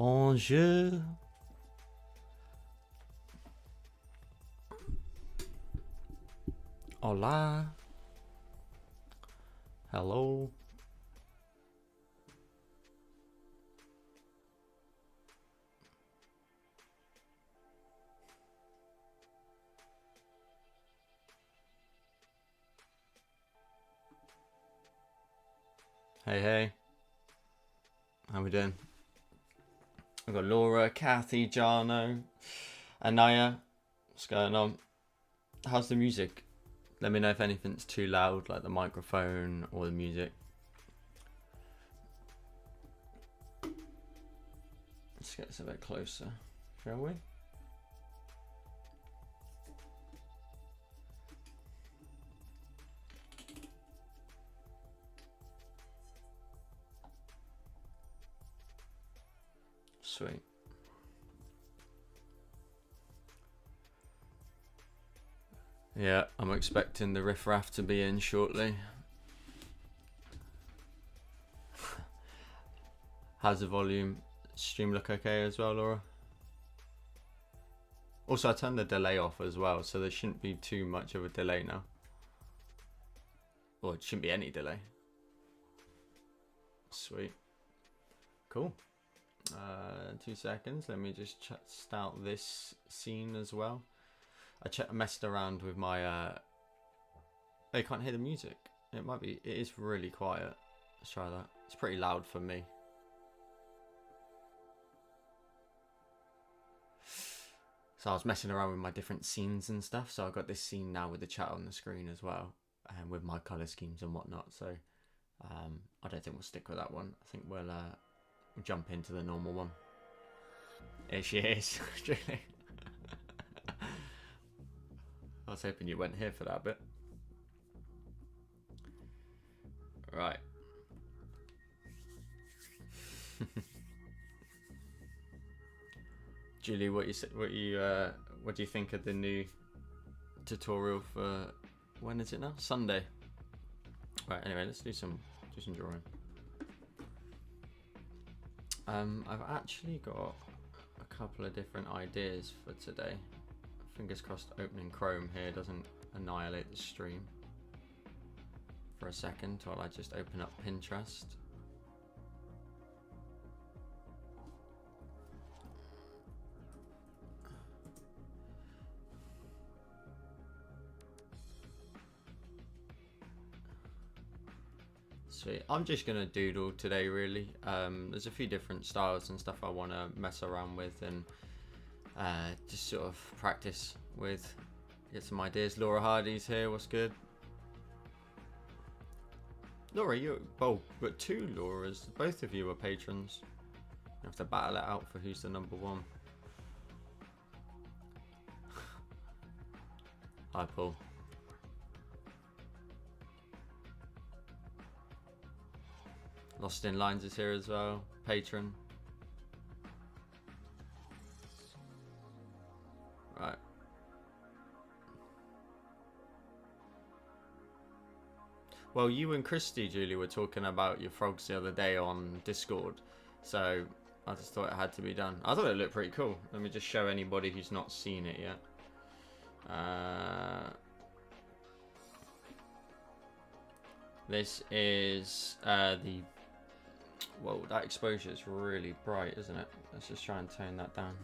Bonjour. Hola. Hello. Hey, hey. How we doing? We've got Laura, Kathy, Jarno, Anaya. What's going on? How's the music? Let me know if anything's too loud, like the microphone or the music. Let's get this a bit closer, shall we? Sweet. Yeah, I'm expecting the riffraff to be in shortly. How's the volume? Stream look okay as well, Laura? Also, I turned the delay off as well, so there shouldn't be too much of a delay now. Or it shouldn't be any delay. Sweet. Cool. 2 seconds. Let me just start this scene as well. I messed around with my... Oh, you can't hear the music. It might be... It is really quiet. Let's try that. It's pretty loud for me. So I was messing around with my different scenes and stuff. So I've got this scene now with the chat on the screen as well. And with my colour schemes and whatnot. So I don't think we'll stick with that one. I think we'll jump into the normal one. Here she is. Julie. I was hoping you went here for that bit. Right. Julie, what do you think of the new tutorial for when is it now? Sunday. Right. Anyway, let's do some drawing. I've actually got a couple of different ideas for today. Fingers crossed opening Chrome here doesn't annihilate the stream for a second while I just open up Pinterest. Sweet. I'm just gonna doodle today really. There's a few different styles and stuff I want to mess around with and just sort of practice with, get some ideas. Laura Hardy's here, what's good? Laura, we've got 2 Lauras, both of you are patrons. You have to battle it out for who's the number 1. Hi Paul. Lost in Lines is here as well, patron. Right. Well, you and Christy, Julie, were talking about your frogs the other day on Discord, so I just thought it had to be done. I thought it looked pretty cool. Let me just show anybody who's not seen it yet. This is the... Whoa, that exposure is really bright, isn't it? Let's just try and tone that down.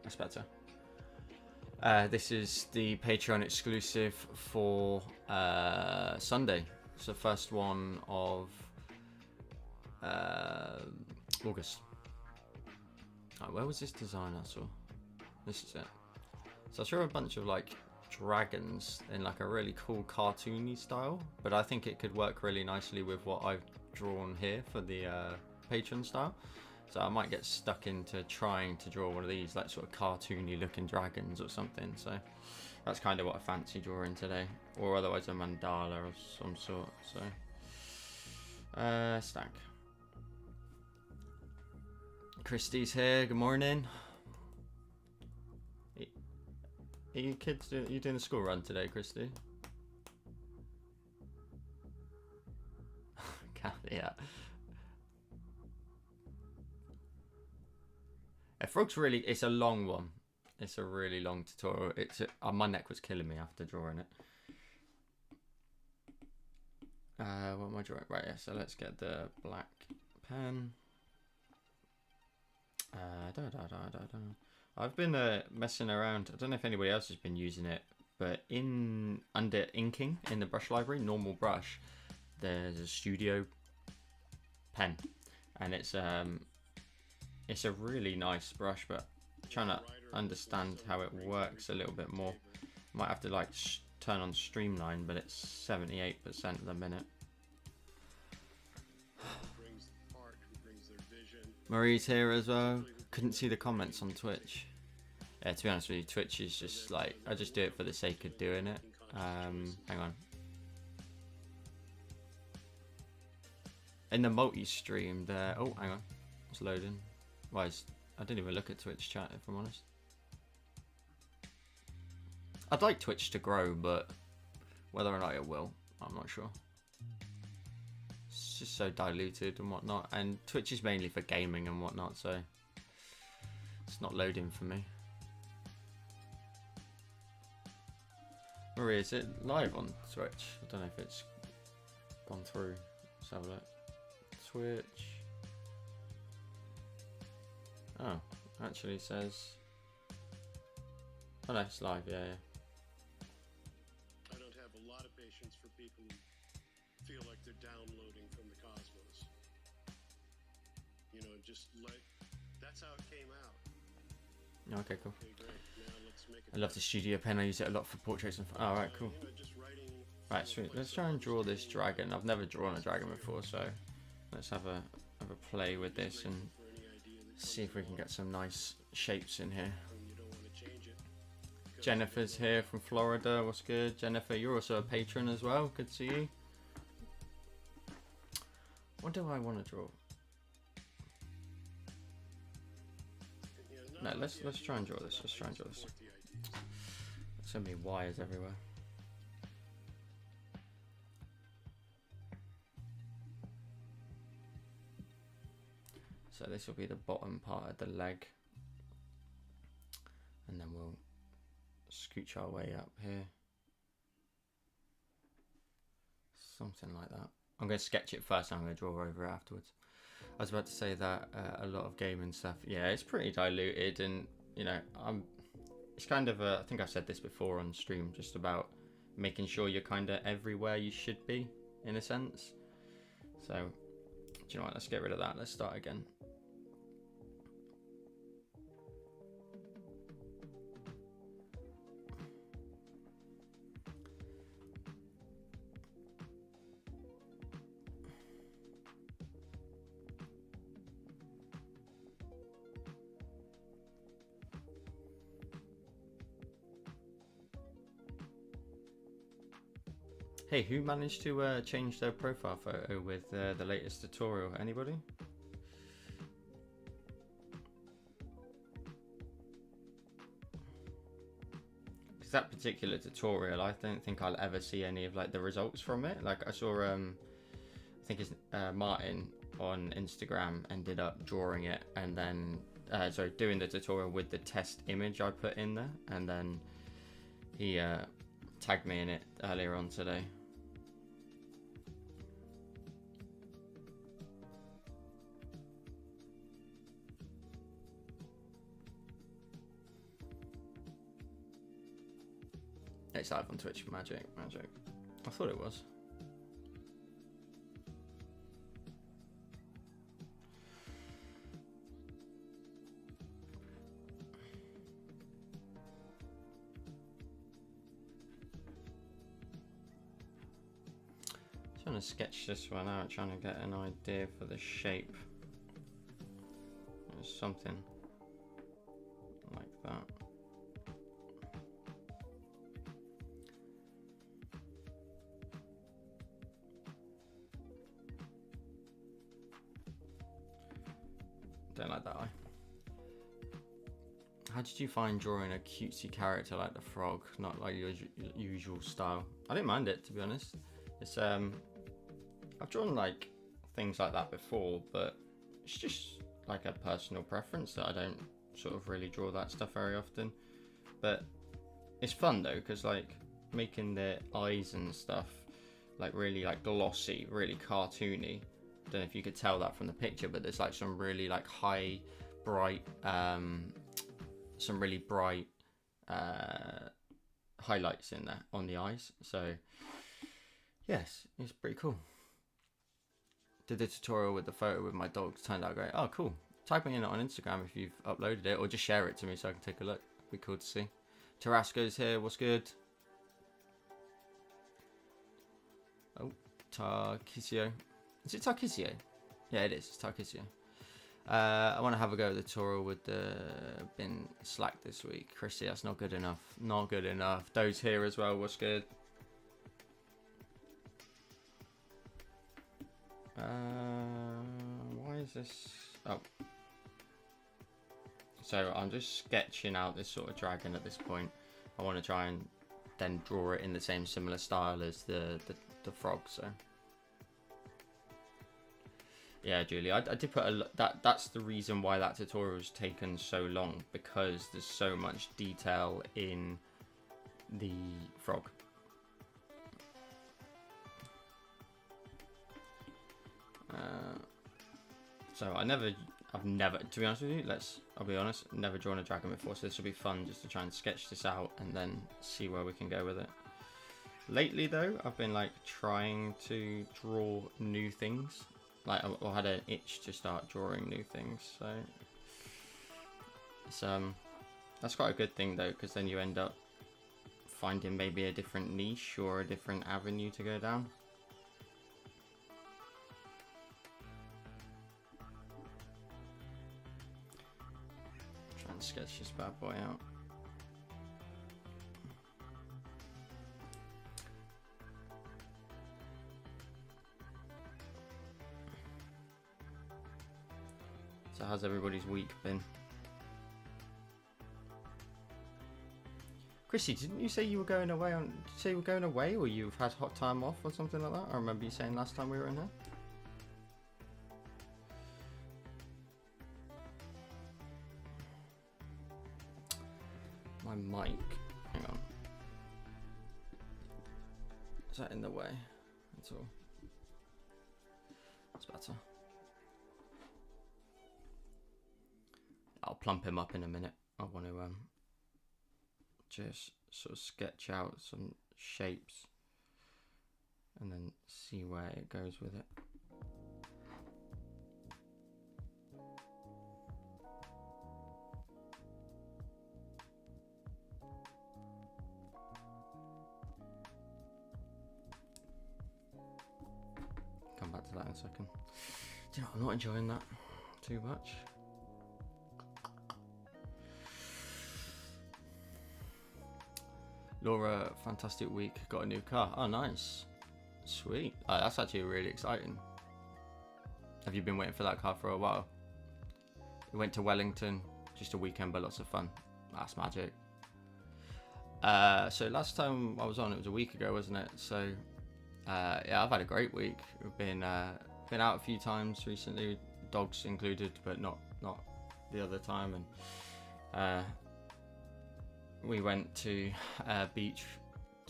That's better. This is the Patreon exclusive for Sunday. It's the first one of August. Oh, where was this design I saw? This is it. So I saw a bunch of like dragons in like a really cool cartoony style, but I think it could work really nicely with what I've drawn here for the patron style. So I might get stuck into trying to draw one of these like sort of cartoony looking dragons or something. So that's kind of what I fancy drawing today, or otherwise a mandala of some sort. So stack. Christy's here, good morning. Are you kids you doing the school run today, Christy? Yeah. A frog's really, it's a long one. It's a really long tutorial. My neck was killing me after drawing it. What am I drawing? Right, yeah, so let's get the black pen. I've been messing around. I don't know if anybody else has been using it, but under inking in the brush library, normal brush, there's a studio pen, and it's a really nice brush, but I'm trying to understand how it works a little bit more. Might have to like turn on streamline, but it's 78% at the minute. Marie's here as well. Couldn't see the comments on Twitch. Yeah, to be honest with you, Twitch is just like, I just do it for the sake of doing it. Hang on. In the multi-stream there. Oh, hang on. It's loading. I didn't even look at Twitch chat, if I'm honest. I'd like Twitch to grow, but whether or not it will, I'm not sure. It's just so diluted and whatnot, and Twitch is mainly for gaming and whatnot, so it's not loading for me. Maria, is it live on Twitch? I don't know if it's gone through. Let's have a look. Twitch. Oh, actually says. Oh no, it's live. Yeah, yeah. I don't have a lot of patience for people who feel like they're downloading from the cosmos. You know, just like that's how it came out. Okay, cool. Okay, great. Now let's make it. I love the studio pen. I use it a lot for portraits and. Oh, right, cool. You know, just writing Right, sweet. Let's try and draw this dragon. I've never drawn a dragon before, so let's have a play with this and see if we can get some nice shapes in here. you don't want to change it. Jennifer's here from Florida. What's good? Jennifer, you're also a patron as well. Good to see you. What do I want to draw? No, let's try and draw this. Let's try and draw this. So many wires everywhere. So this will be the bottom part of the leg, and then we'll scooch our way up here, something like that. I'm going to sketch it first and I'm going to draw over it afterwards. I was about to say that a lot of gaming stuff, yeah, it's pretty diluted, and you know, it's kind of I think I've said this before on stream, just about making sure you're kind of everywhere you should be in a sense. So do you know what, let's get rid of that. Let's start again. Hey, who managed to change their profile photo with the latest tutorial? Anybody? Because that particular tutorial, I don't think I'll ever see any of like the results from it. Like I saw, I think it's Martin on Instagram ended up drawing it and then, sorry, doing the tutorial with the test image I put in there, and then he tagged me in it earlier on today. It's live on Twitch. Magic. I thought it was. Trying to sketch this one out, trying to get an idea for the shape. There's something like that. Don't like that eye. How did you find drawing a cutesy character like the frog, not like your usual style? I didn't mind it, to be honest. It's I've drawn like things like that before, but it's just like a personal preference that I don't sort of really draw that stuff very often, but it's fun though, because like making the eyes and stuff like really like glossy, really cartoony. Don't know if you could tell that from the picture, but there's like some really like high bright some really bright highlights in there on the eyes. So yes, it's pretty cool. Did the tutorial with the photo with my dogs, turned out great. Oh cool. Tag me in it on Instagram if you've uploaded it, or just share it to me so I can take a look. Be cool to see. Tarasco's here, what's good? Oh, Tarkisio. Is it Tarkisio? Yeah, it is. It's Tarkisio. I want to have a go at the tutorial with the bin slack this week. Chrissy, that's not good enough. Not good enough. Doe's here as well. What's good? Why is this? Oh. So I'm just sketching out this sort of dragon at this point. I want to try and then draw it in the same similar style as the frog. So yeah, Julie, I did put that's the reason why that tutorial has taken so long, because there's so much detail in the frog. So I've never, to be honest with you, I'll be honest, never drawn a dragon before, so this will be fun just to try and sketch this out and then see where we can go with it. Lately though, I've been like trying to draw new things. Like I had an itch to start drawing new things, so it's that's quite a good thing though, because then you end up finding maybe a different niche or a different avenue to go down. Try and sketch this bad boy out. So how's everybody's week been? Chrissy, didn't you say you were going away did you say you were going away, or you've had hot time off or something like that? I remember you saying last time we were in here. My mic, hang on. Is that in the way? That's all. That's better. I'll plump him up in a minute. I want to just sort of sketch out some shapes and then see where it goes with it. Come back to that in a second. Do you know, I'm not enjoying that too much. Laura, fantastic week, got a new car. Oh, nice. Sweet. Oh, that's actually really exciting. Have you been waiting for that car for a while? We went to Wellington, just a weekend, but lots of fun. That's magic. So last time I was on, it was a week ago, wasn't it? So yeah, I've had a great week. We've been out a few times recently, dogs included, but not the other time. And we went to a beach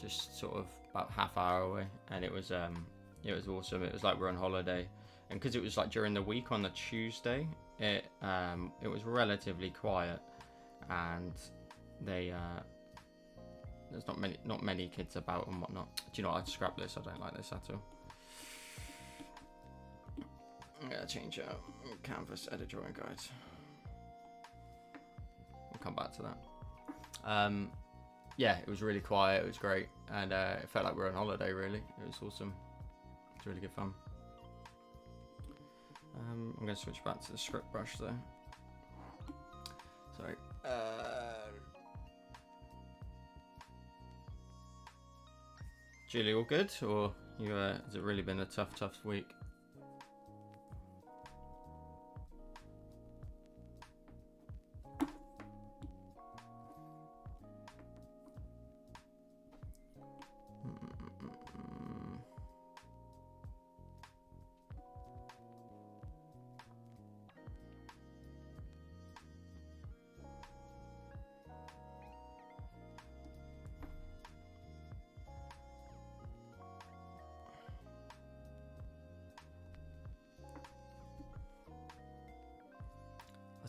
just sort of about half-hour away, and it was awesome. It was like we're on holiday, and because it was like during the week on the Tuesday, it was relatively quiet, and there's not many kids about and whatnot. Do you know what? I'd scrap this. I don't like this at all. I'm gonna change out canvas edit drawing guides. We'll come back to that. Yeah, it was really quiet, it was great, and it felt like we were on holiday, really. It was awesome. It was really good fun. I'm going to switch back to the script brush though. Sorry. Julie, all good? Or has it really been a tough week?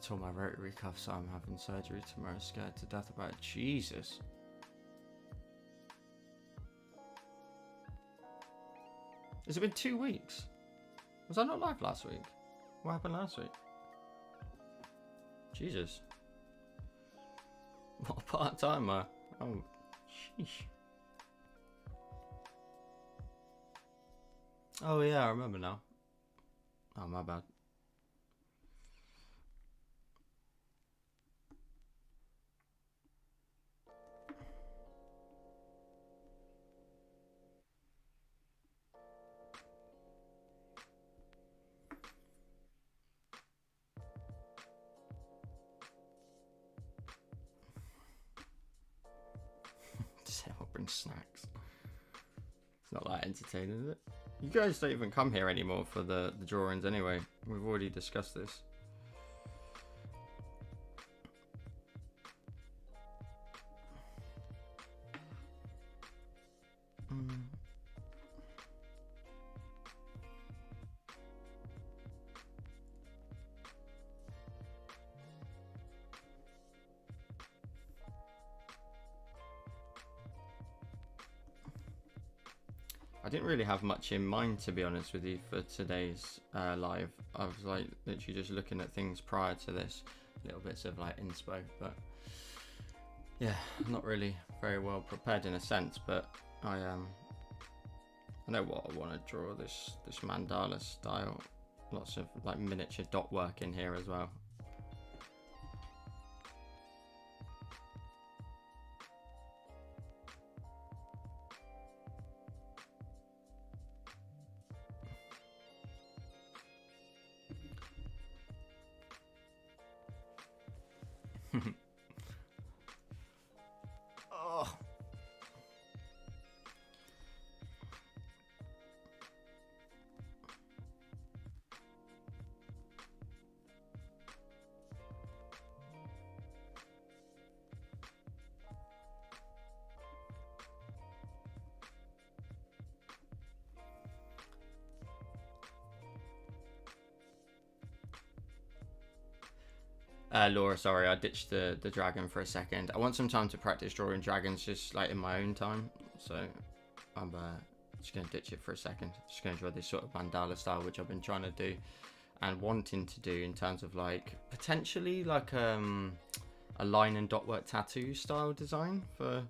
tore my rotary cuff, so I'm having surgery tomorrow. Scared to death about it. Jesus. Has it been 2 weeks? Was I not live last week? What happened last week? Jesus. What a part-timer. Oh, sheesh. Oh yeah, I remember now. Oh, my bad. Just everyone brings snacks. It's not that entertaining, is it? You guys don't even come here anymore for the drawings anyway. We've already discussed this. I didn't really have much in mind, to be honest with you, for today's live. I was like literally just looking at things prior to this, little bits of like inspo, but yeah, not really very well prepared in a sense. But I know what I want to draw. This mandala style, lots of like miniature dot work in here as well. Oh. Laura, sorry, I ditched the dragon for a second. I want some time to practice drawing dragons just like in my own time. So I'm just going to ditch it for a second. Just going to draw this sort of mandala style, which I've been trying to do and wanting to do in terms of like potentially like a line and dot work tattoo style design for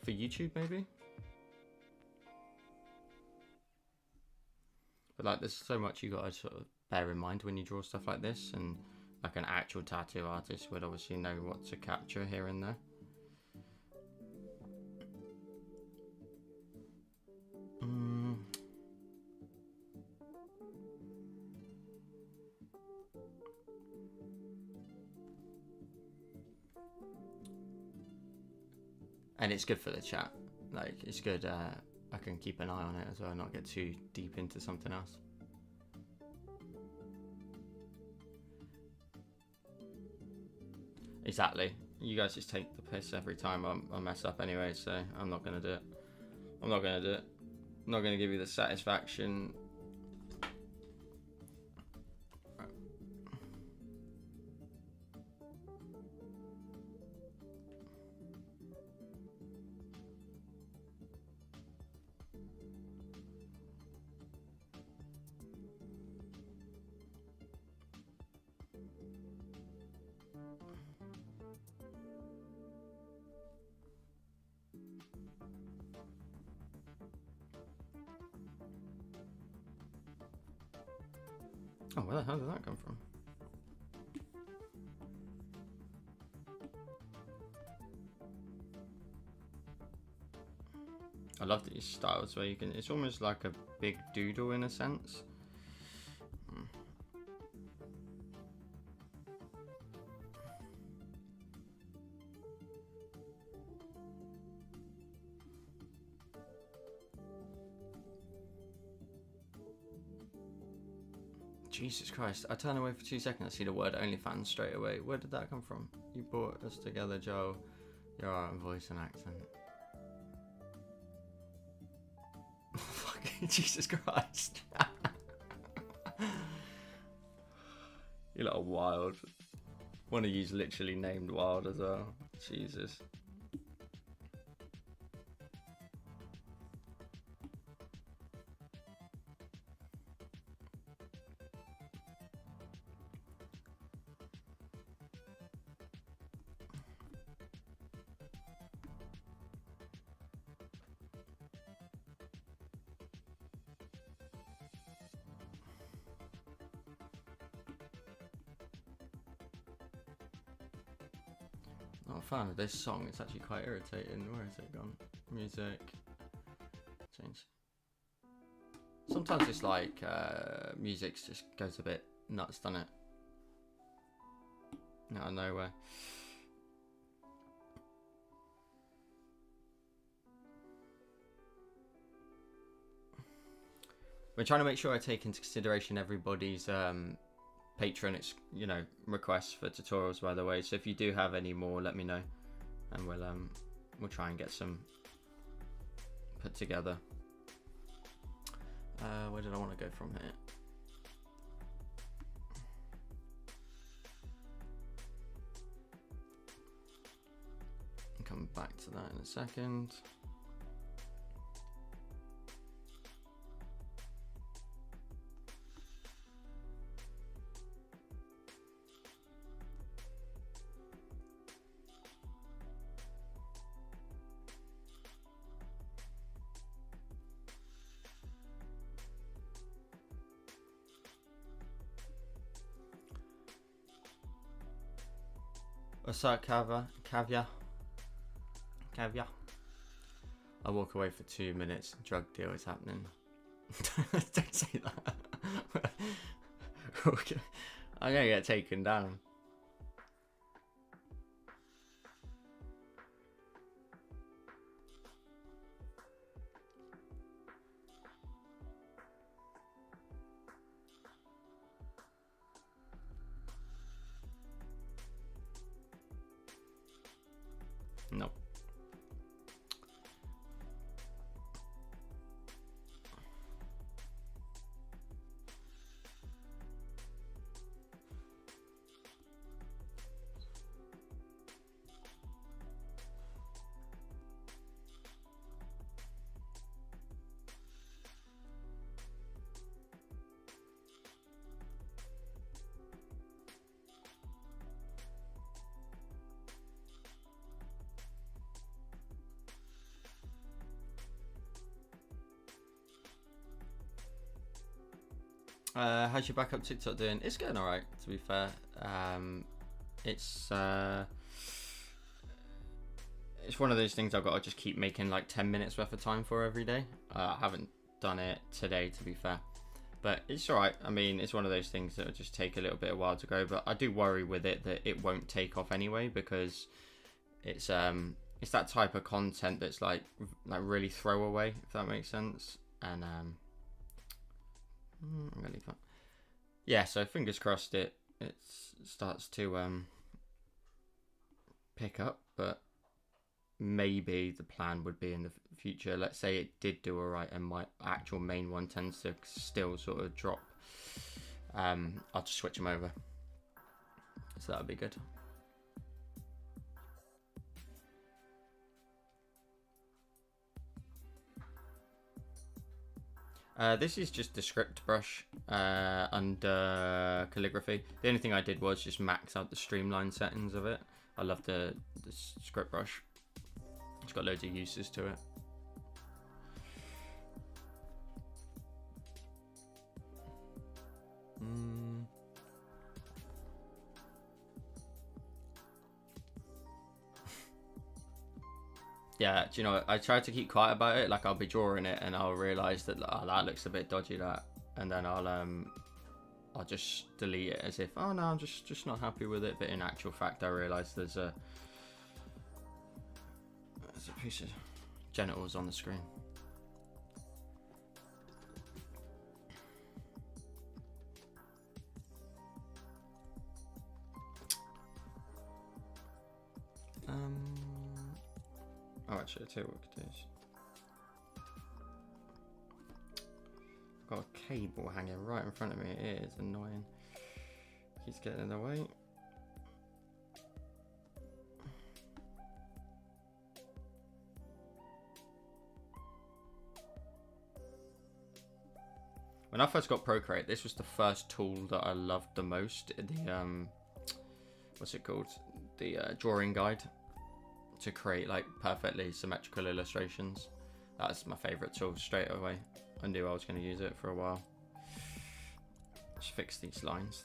YouTube maybe. But like there's so much you got to sort of bear in mind when you draw stuff like this, and like an actual tattoo artist would obviously know what to capture here and there. And it's good for the chat, like it's good. I can keep an eye on it as well, not get too deep into something else. Exactly. You guys just take the piss every time I mess up anyway, so I'm not going to do it. I'm not going to do it. I'm not going to give you the satisfaction. Oh, where the hell did that come from? I love these styles where you can, it's almost like a big doodle in a sense. Jesus Christ, I turn away for 2 seconds, I see the word OnlyFans straight away. Where did that come from? You brought us together, Joe. Your art and voice and accent. Fucking Jesus Christ. You lot are wild. One of you's literally named Wild as well. Jesus. Not a fan of this song, it's actually quite irritating. Where has it gone? Music. Change. Sometimes it's like music just goes a bit nuts, doesn't it? Out of nowhere. We're trying to make sure I take into consideration everybody's patron, requests for tutorials, by the way. So if you do have any more, let me know, and we'll try and get some put together. Where did I want to go from here? I'll come back to that in a second. What's up, Caviar? I walk away for 2 minutes. Drug deal is happening. Don't say that. Okay. I'm gonna get taken down. Nope. How's your backup TikTok doing? It's going alright, to be fair. It's one of those things I've got to just keep making like 10 minutes worth of time for every day. I haven't done it today, to be fair, but it's alright. I mean, it's one of those things that will just take a little bit of while to go, but I do worry with it that it won't take off anyway, because it's that type of content that's like really throwaway, if that makes sense. And I'm gonna leave that. Yeah, so fingers crossed it starts to pick up, but maybe the plan would be in the future, let's say it did do alright and my actual main one tends to still sort of drop, I'll just switch them over, so that would be good. This is just the script brush under calligraphy. The only thing I did was just max out the streamline settings of it. I love the script brush. It's got loads of uses to it. Yeah, do you know what? I try to keep quiet about it. Like, I'll be drawing it and I'll realise that that looks a bit dodgy, that, and then I'll just delete it as if, oh no, I'm just not happy with it. But in actual fact, I realise there's a piece of genitals on the screen. Oh, actually, I'll tell you what it is. I've got a cable hanging right in front of me. It is annoying. Keeps getting in the way. When I first got Procreate, this was the first tool that I loved the most. The what's it called? The drawing guide to create like perfectly symmetrical illustrations. That's my favorite tool straight away. I knew I was going to use it for a while. Just fix these lines.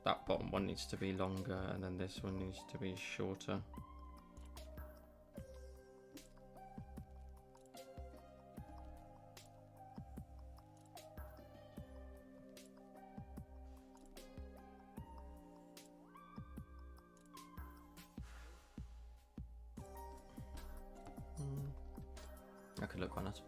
That bottom one needs to be longer, and then this one needs to be shorter. That could look quite nice.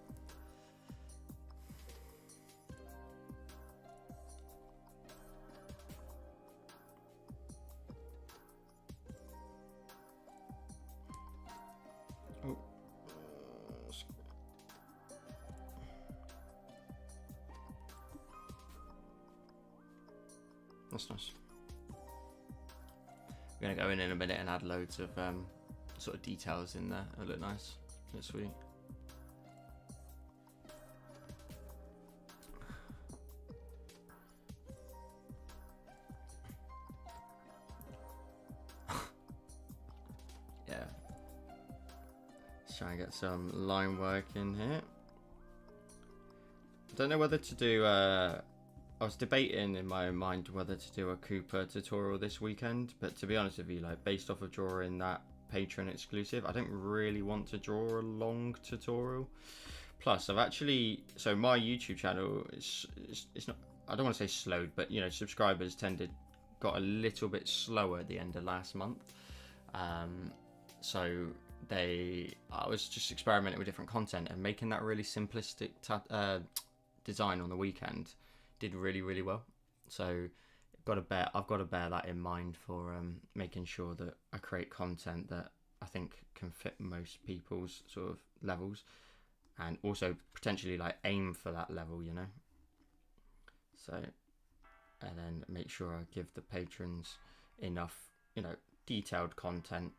Oh. That's nice. We're gonna go in a minute and add loads of sort of details in there. It'll look nice. Looks sweet. Yeah. Let's try and get some line work in here. I don't know whether to do I was debating in my own mind whether to do a Cooper tutorial this weekend, but to be honest with you, like based off of drawing that Patreon exclusive, I don't really want to draw a long tutorial. Plus, I've actually, so my YouTube channel is it's not, I don't want to say slowed, but you know, subscribers got a little bit slower at the end of last month. So I was just experimenting with different content, and making that really simplistic design on the weekend did really well. So I've got to bear that in mind for making sure that I create content that I think can fit most people's sort of levels, and also potentially like aim for that level, you know. So, and then make sure I give the patrons enough, you know, detailed content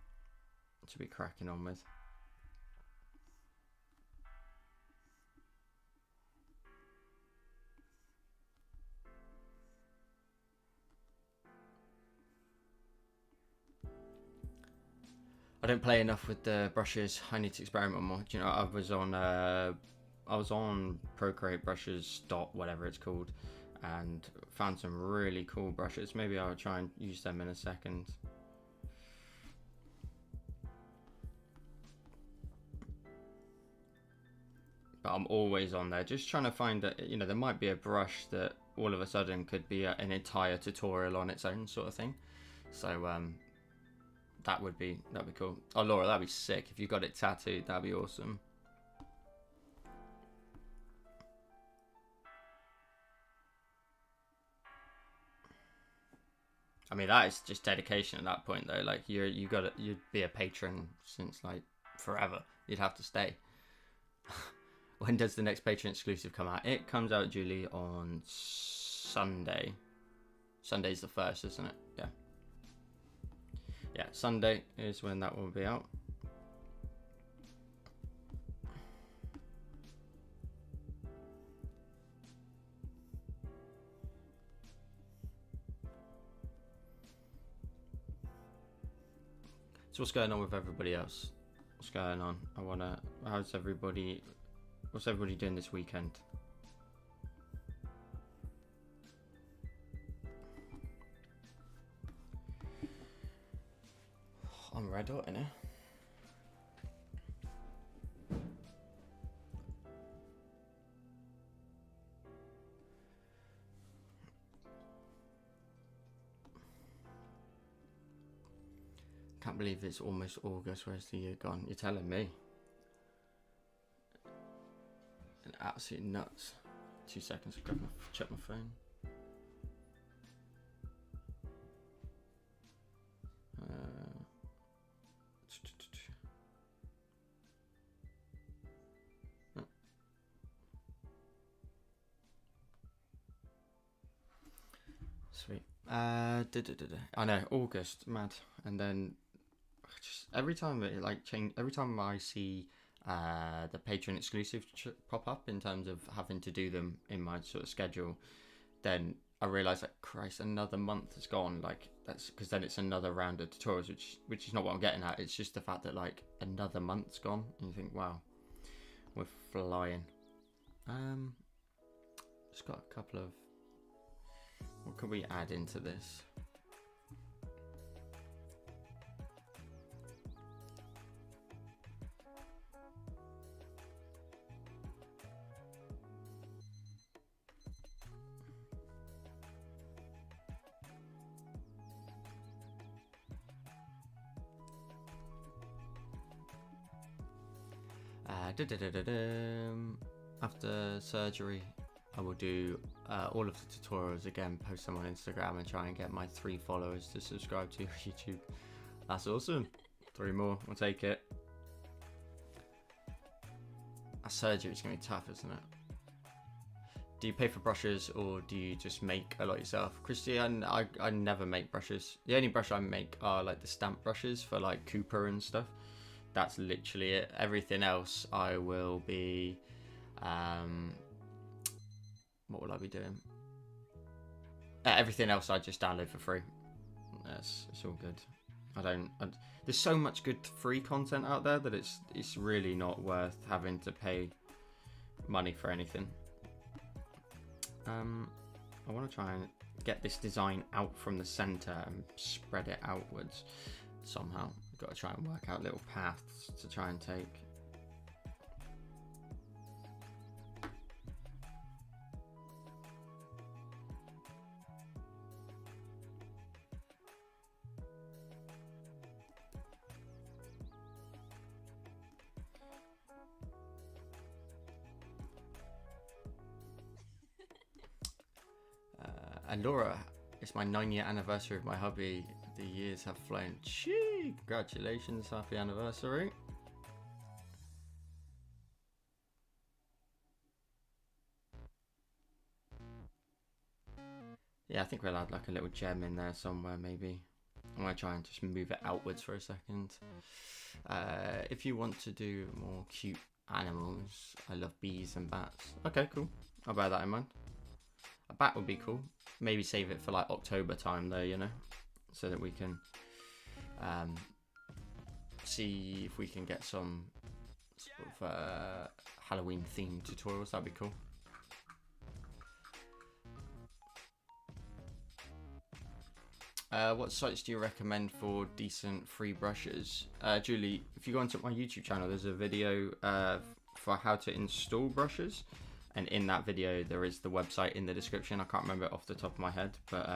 to be cracking on with. I don't play enough with the brushes. I need to experiment more. Do you know, I was on Procreate brushes whatever it's called, and found some really cool brushes. Maybe I'll try and use them in a second. But I'm always on there, just trying to find that, you know, there might be a brush that all of a sudden could be an entire tutorial on its own, sort of thing. So that'd be cool. Oh, Laura, that'd be sick if you got it tattooed. That'd be awesome. I mean, that is just dedication at that point, though. Like you'd be a patron since like forever. You'd have to stay. When does the next Patreon exclusive come out? It comes out, Julie, on Sunday. Sunday's the 1st, isn't it? Yeah. Yeah, Sunday is when that will be out. So what's going on with everybody else? What's going on? What's everybody doing this weekend? I'm red hot, innit? Can't believe it's almost August. Where's the year gone? You're telling me. And absolutely nuts. 2 seconds to check my phone. Sweet. I know, August, mad. And then just every time it like change, every time I see the Patreon exclusive pop up in terms of having to do them in my sort of schedule, then I realise that Christ, another month has gone. Like that's because then it's another round of tutorials, which is not what I'm getting at. It's just the fact that like another month's gone, and you think, wow, we're flying. Just got a couple of. What can we add into this? After surgery, I will do all of the tutorials again, post them on Instagram, and try and get my 3 followers to subscribe to YouTube. That's awesome. 3 more, we'll take it. That surgery is going to be tough, isn't it? Do you pay for brushes or do you just make a lot yourself? Christian, I never make brushes. The only brush I make are like the stamp brushes for like Cooper and stuff. That's literally it. Everything else I will be what will I be doing? Everything else I just download for free. Yes, it's all good. There's so much good free content out there that it's really not worth having to pay money for anything. I want to try and get this design out from the center and spread it outwards somehow. I've got to try and work out little paths to try and take. And Laura, it's my 9-year anniversary of my hobby. The years have flown. Gee, congratulations, happy anniversary. Yeah, I think we'll add like a little gem in there somewhere maybe. I'm going to try and just move it outwards for a second. If you want to do more cute animals, I love bees and bats. Okay, cool. I'll bear that in mind. A bat would be cool. Maybe save it for like October time though, you know, so that we can see if we can get some sort of Halloween themed tutorials. That'd be cool. What sites do you recommend for decent free brushes? Julie, if you go onto my YouTube channel, there's a video for how to install brushes. And in that video, there is the website in the description. I can't remember it off the top of my head, but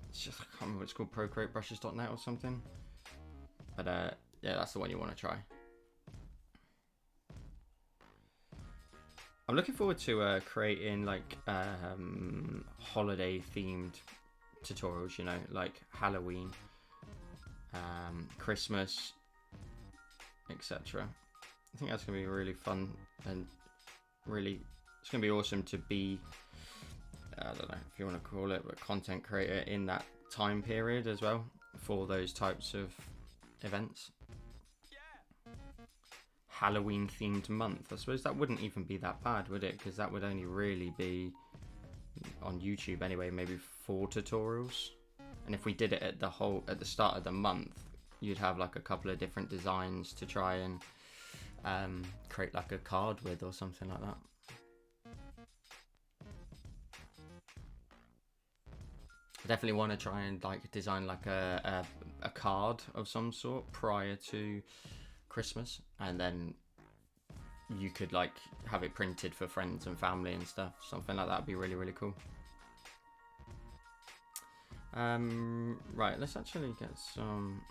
it's just, I can't remember what it's called, procreatebrushes.net or something. But yeah, that's the one you want to try. I'm looking forward to creating like holiday themed tutorials, you know, like Halloween, Christmas, etc. I think that's going to be really fun and really, it's going to be awesome to be, I don't know if you want to call it, but content creator in that time period as well for those types of events. Halloween themed month, I suppose that wouldn't even be that bad, would it? Because that would only really be on YouTube anyway, maybe 4 tutorials. And if we did it at the start of the month, you'd have like a couple of different designs to try and create like a card with or something like that. I definitely want to try and like design like a card of some sort prior to Christmas, and then you could like have it printed for friends and family and stuff. Something like that would be really, really cool. Right, let's actually get some.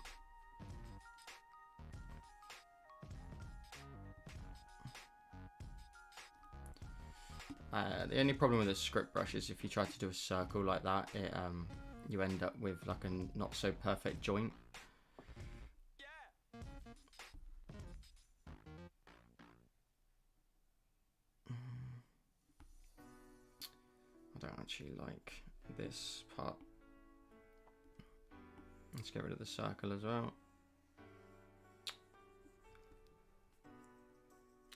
The only problem with a script brush is if you try to do a circle like that, it you end up with like a not so perfect joint. I don't actually like this part. Let's get rid of the circle as well.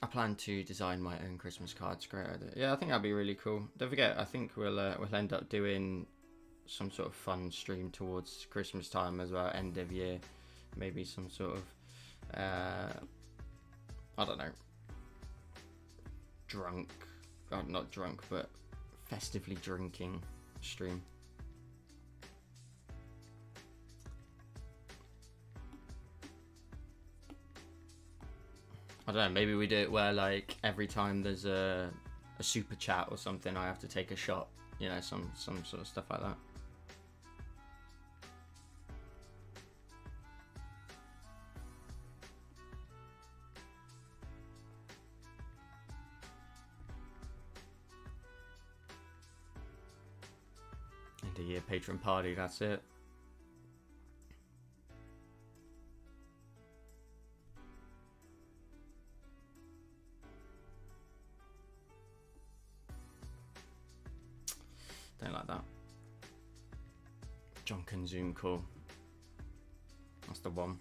I plan to design my own Christmas cards. Great idea. Yeah, I think that'd be really cool. Don't forget, I think we'll end up doing some sort of fun stream towards Christmas time as well, end of year. Maybe some sort of, I don't know, drunk, not drunk, but festively drinking stream. I don't know, maybe we do it where like every time there's a super chat or something, I have to take a shot, you know, some sort of stuff like that. End of year patron party, that's it. Don't like that. Drunken Zoom call. That's the one.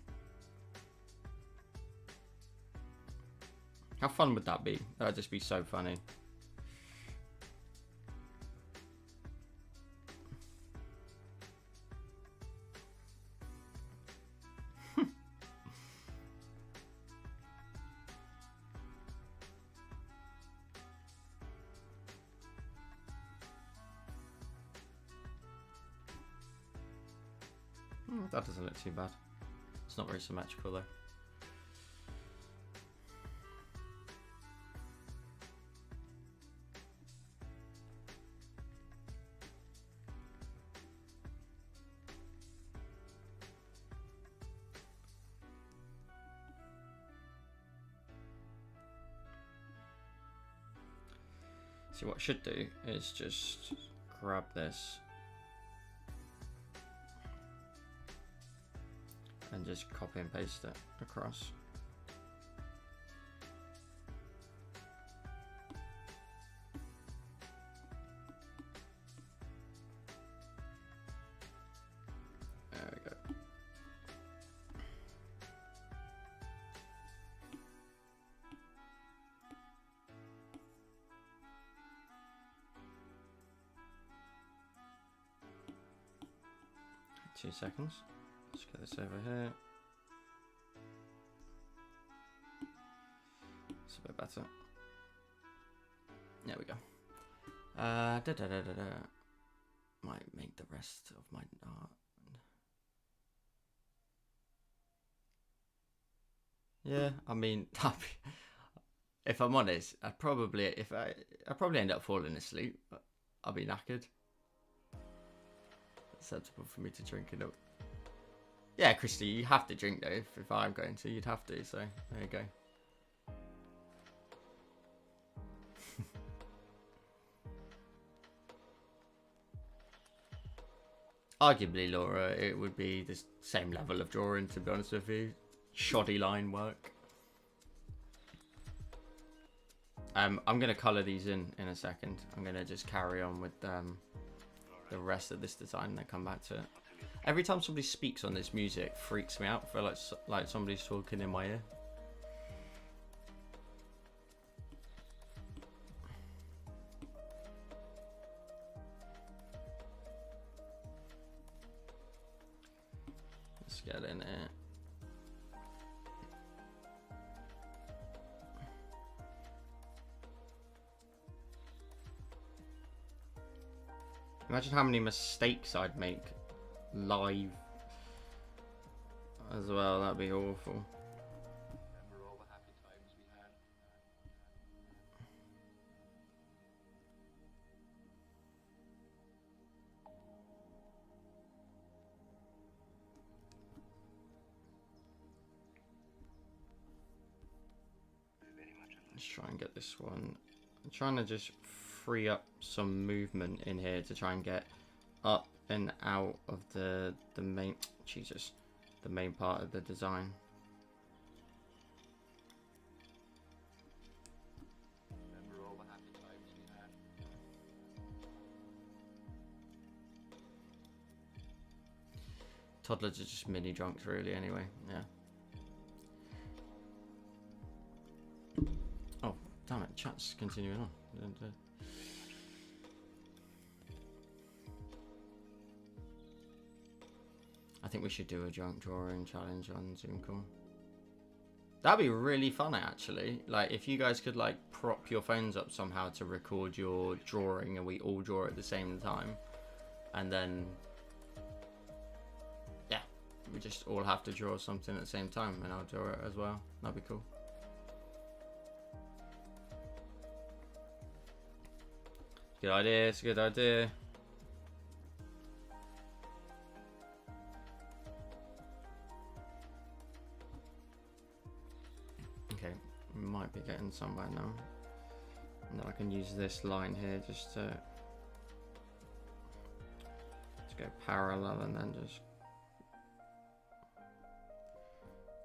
How fun would that be? That'd just be so funny. That doesn't look too bad. It's not very symmetrical though. See, what I should do is just grab this and just copy and paste it across. There we go. Two seconds. Let's get this over here. It's a bit better. There we go. Might make the rest of my art. Yeah, I mean, if I'm honest, I'd probably end up falling asleep. But I'll be knackered. Acceptable for me to drink it up. Yeah, Christy, you have to drink though. If I'm going to, you'd have to. So there you go. Arguably, Laura, it would be the same level of drawing, to be honest with you. Shoddy line work. I'm going to colour these in a second. I'm going to just carry on with the rest of this design and then come back to it. Every time somebody speaks on this music, freaks me out. I feel like somebody's talking in my ear. Let's get in here. Imagine how many mistakes I'd make live as well. That'd be awful. Remember all the happy times we had. Let's try and get this one. I'm trying to just free up some movement in here to try and get up and out of the main the main part of the design. Remember all the happy times we had. Toddlers are just mini drunks, really. Anyway, yeah. Oh, damn it! Chat's continuing on. I think we should do a drunk drawing challenge on Zoom call. That'd be really fun, actually. Like, if you guys could, like, prop your phones up somehow to record your drawing and we all draw at the same time. And then, yeah, we just all have to draw something at the same time and I'll draw it as well. That'd be cool. Good idea, it's a good idea. Okay, we might be getting somewhere now. And then I can use this line here just to go parallel and then just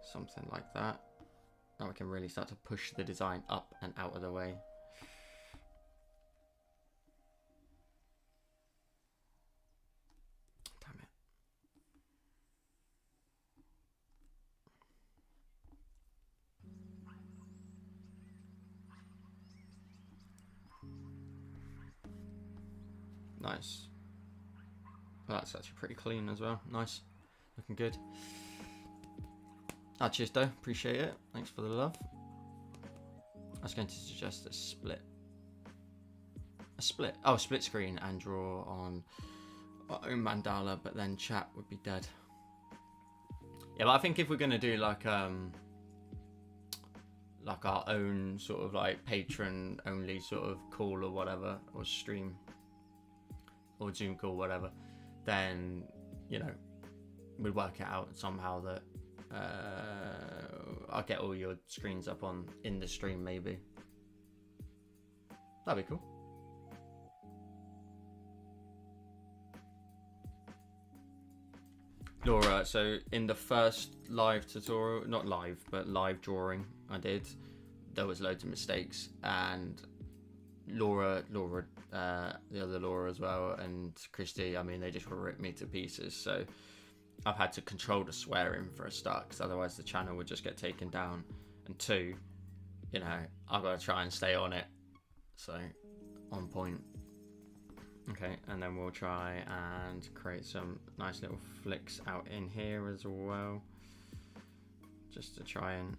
something like that. Now we can really start to push the design up and out of the way. Damn it. Nice. Well, that's actually pretty clean as well. Nice. Looking good. Ah, cheers, though. Appreciate it. Thanks for the love. I was going to suggest a split. A split? Oh, split screen and draw on our own mandala, but then chat would be dead. Yeah, but I think if we're going to do like our own sort of like patron only sort of call or whatever, or stream, or Zoom call, whatever, then, you know, we'd work it out somehow that I'll get all your screens up in the stream, maybe. That'd be cool. Laura, so in the first live tutorial, not live, but live drawing I did, there was loads of mistakes, and Laura, the other Laura as well, and Christy, I mean, they just ripped me to pieces. So I've had to control the swearing for a start, because otherwise the channel would just get taken down. And two, you know, I've got to try and stay on it. So, on point. Okay, and then we'll try and create some nice little flicks out in here as well. Just to try and...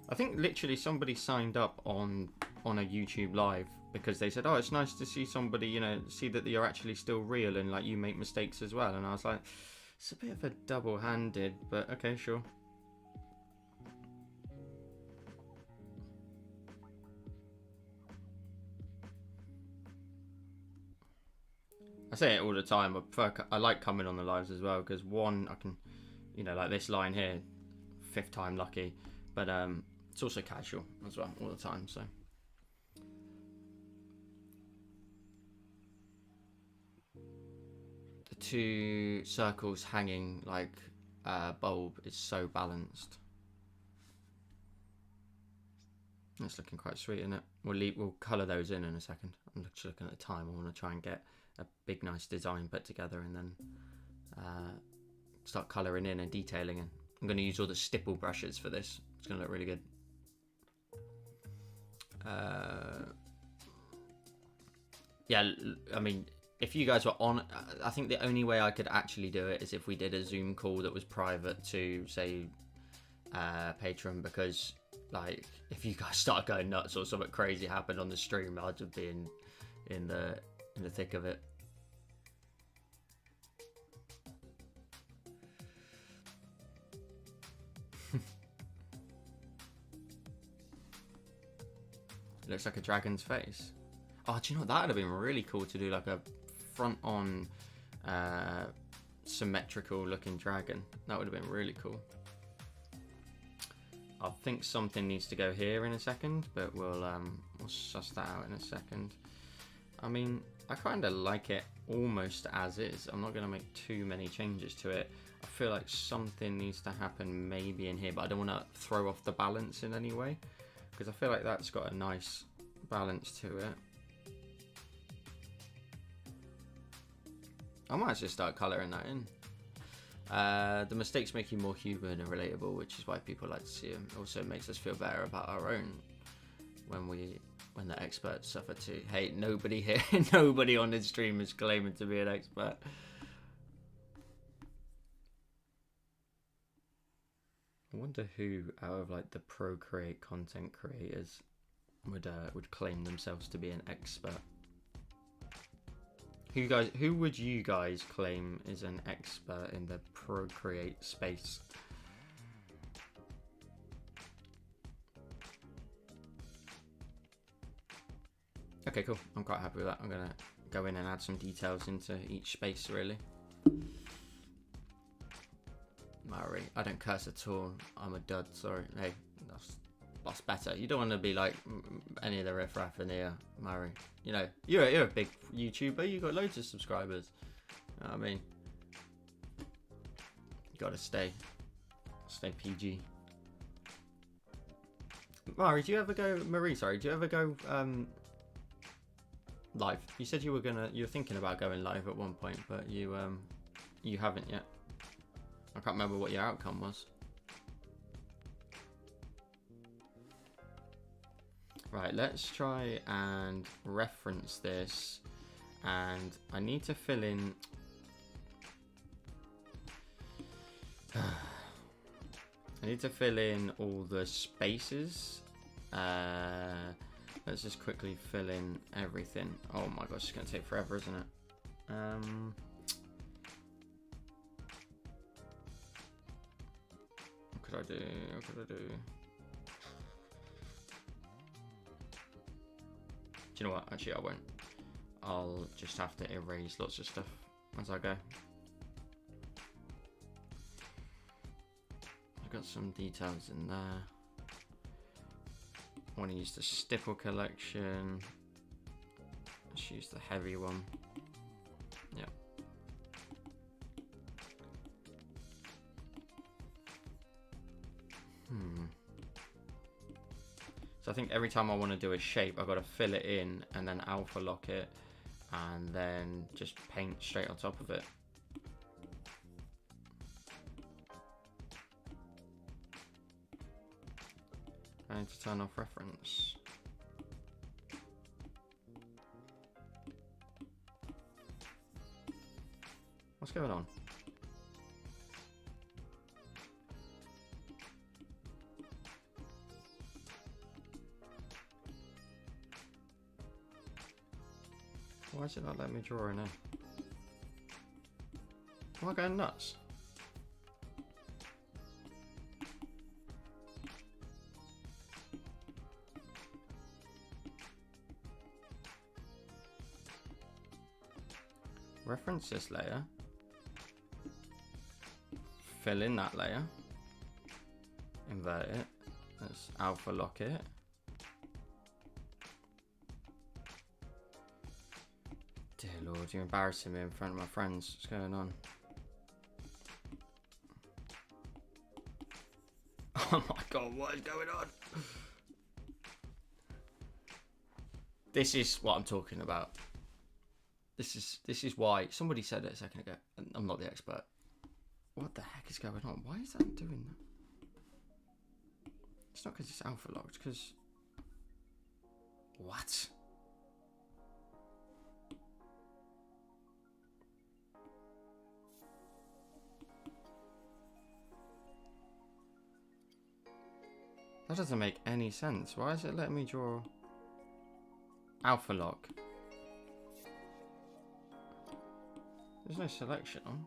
I think literally somebody signed up on a YouTube live because they said, oh, it's nice to see somebody, you know, see that you're actually still real and like you make mistakes as well. And I was like, it's a bit of a double-handed, but okay, sure. I say it all the time. I like coming on the lives as well because one, I can, you know, like this line here, 5th time lucky, but it's also casual as well all the time. So the two circles hanging like a bulb is so balanced. It's looking quite sweet, isn't it? We'll colour those in a second. I'm just looking at the time. I want to try and get a big nice design put together and then start colouring in and detailing in. I'm going to use all the stipple brushes for this. It's going to look really good. Yeah, I mean, if you guys were on, I think the only way I could actually do it is if we did a Zoom call that was private to, say, Patreon, because like if you guys start going nuts or something crazy happened on the stream, I'd just be in the thick of it. It looks like a dragon's face. Oh, do you know what? That would have been really cool to do, like a front-on symmetrical looking dragon. That would have been really cool. I think something needs to go here in a second, but we'll suss that out in a second. I mean, I kind of like it almost as is. I'm not going to make too many changes to it. I feel like something needs to happen maybe in here, but I don't want to throw off the balance in any way, because I feel like that's got a nice balance to it. I might just start colouring that in. The mistakes make you more human and relatable, which is why people like to see them. It also makes us feel better about our own when the experts suffer too. Hey, nobody here, nobody on this stream is claiming to be an expert. I wonder who out of like the Procreate content creators would claim themselves to be an expert. Who would you guys claim is an expert in the Procreate space? Okay, cool. I'm quite happy with that. I'm gonna go in and add some details into each space, really. Maori, I don't curse at all. I'm a dud. Sorry. Hey, that's better. You don't want to be like any of the riffraff in here, Maori. You know, you're a big YouTuber. You got loads of subscribers. You know what I mean, you gotta stay PG. Maori, do you ever go? Marie, sorry. Do you ever go live? You said you were thinking about going live at one point, but you haven't yet. I can't remember what your outcome was. Right, let's try and reference this, and I need to fill in. I need to fill in all the spaces. Let's just quickly fill in everything. Oh my gosh, it's gonna take forever, isn't it? What could I do? What could I do? Do you know what? Actually, I won't. I'll just have to erase lots of stuff as I go. I've got some details in there. I want to use the Stipple collection. Let's use the heavy one. Yeah. So I think every time I want to do a shape, I've got to fill it in and then alpha lock it and then just paint straight on top of it. I need to turn off reference. What's going on? Why is it not letting me draw in there? Am I going nuts? Reference this layer. Fill in that layer. Invert it. Let's alpha lock it. Dear Lord, you're embarrassing me in front of my friends. What's going on? Oh my god, what is going on? This is what I'm talking about. This is why somebody said it a second ago. I'm not the expert. What the heck is going on? Why is that doing that? It's not because it's alpha locked, because... What? That doesn't make any sense. Why is it letting me draw alpha lock? There's no selection on.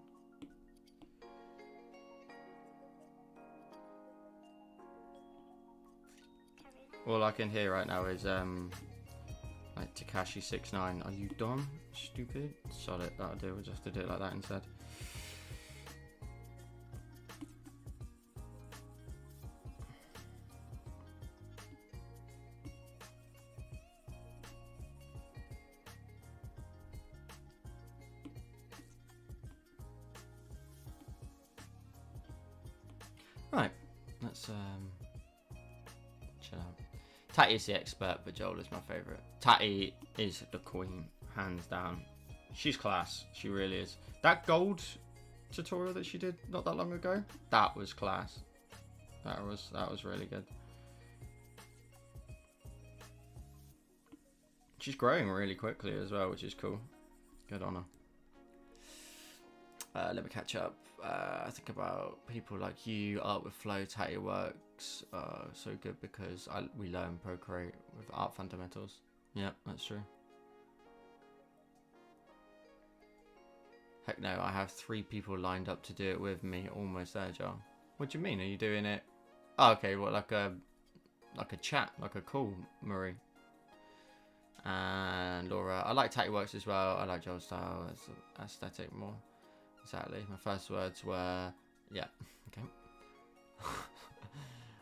All I can hear right now is like Takashi69. Are you dumb? Stupid? Solid. That'll do. We'll just have to do it like that instead. Right, let's chill out. Tatty's the expert, but Joel is my favourite. Tatty is the queen, hands down. She's class. She really is. That gold tutorial that she did not that long ago, that was class. That was really good. She's growing really quickly as well, which is cool. Good on her. Let me catch up. I think about people like you, Art with Flow, Tatty Works. So good because we learn Procreate with art fundamentals. Yeah, that's true. Heck no, I have 3 people lined up to do it with me. Almost there, Joel. What do you mean? Are you doing it? Oh, okay, what, like a chat, like a call, Marie. And Laura. I like Tatty Works as well. I like Joel's style. It's aesthetic more. Exactly. My first words were, yeah, okay.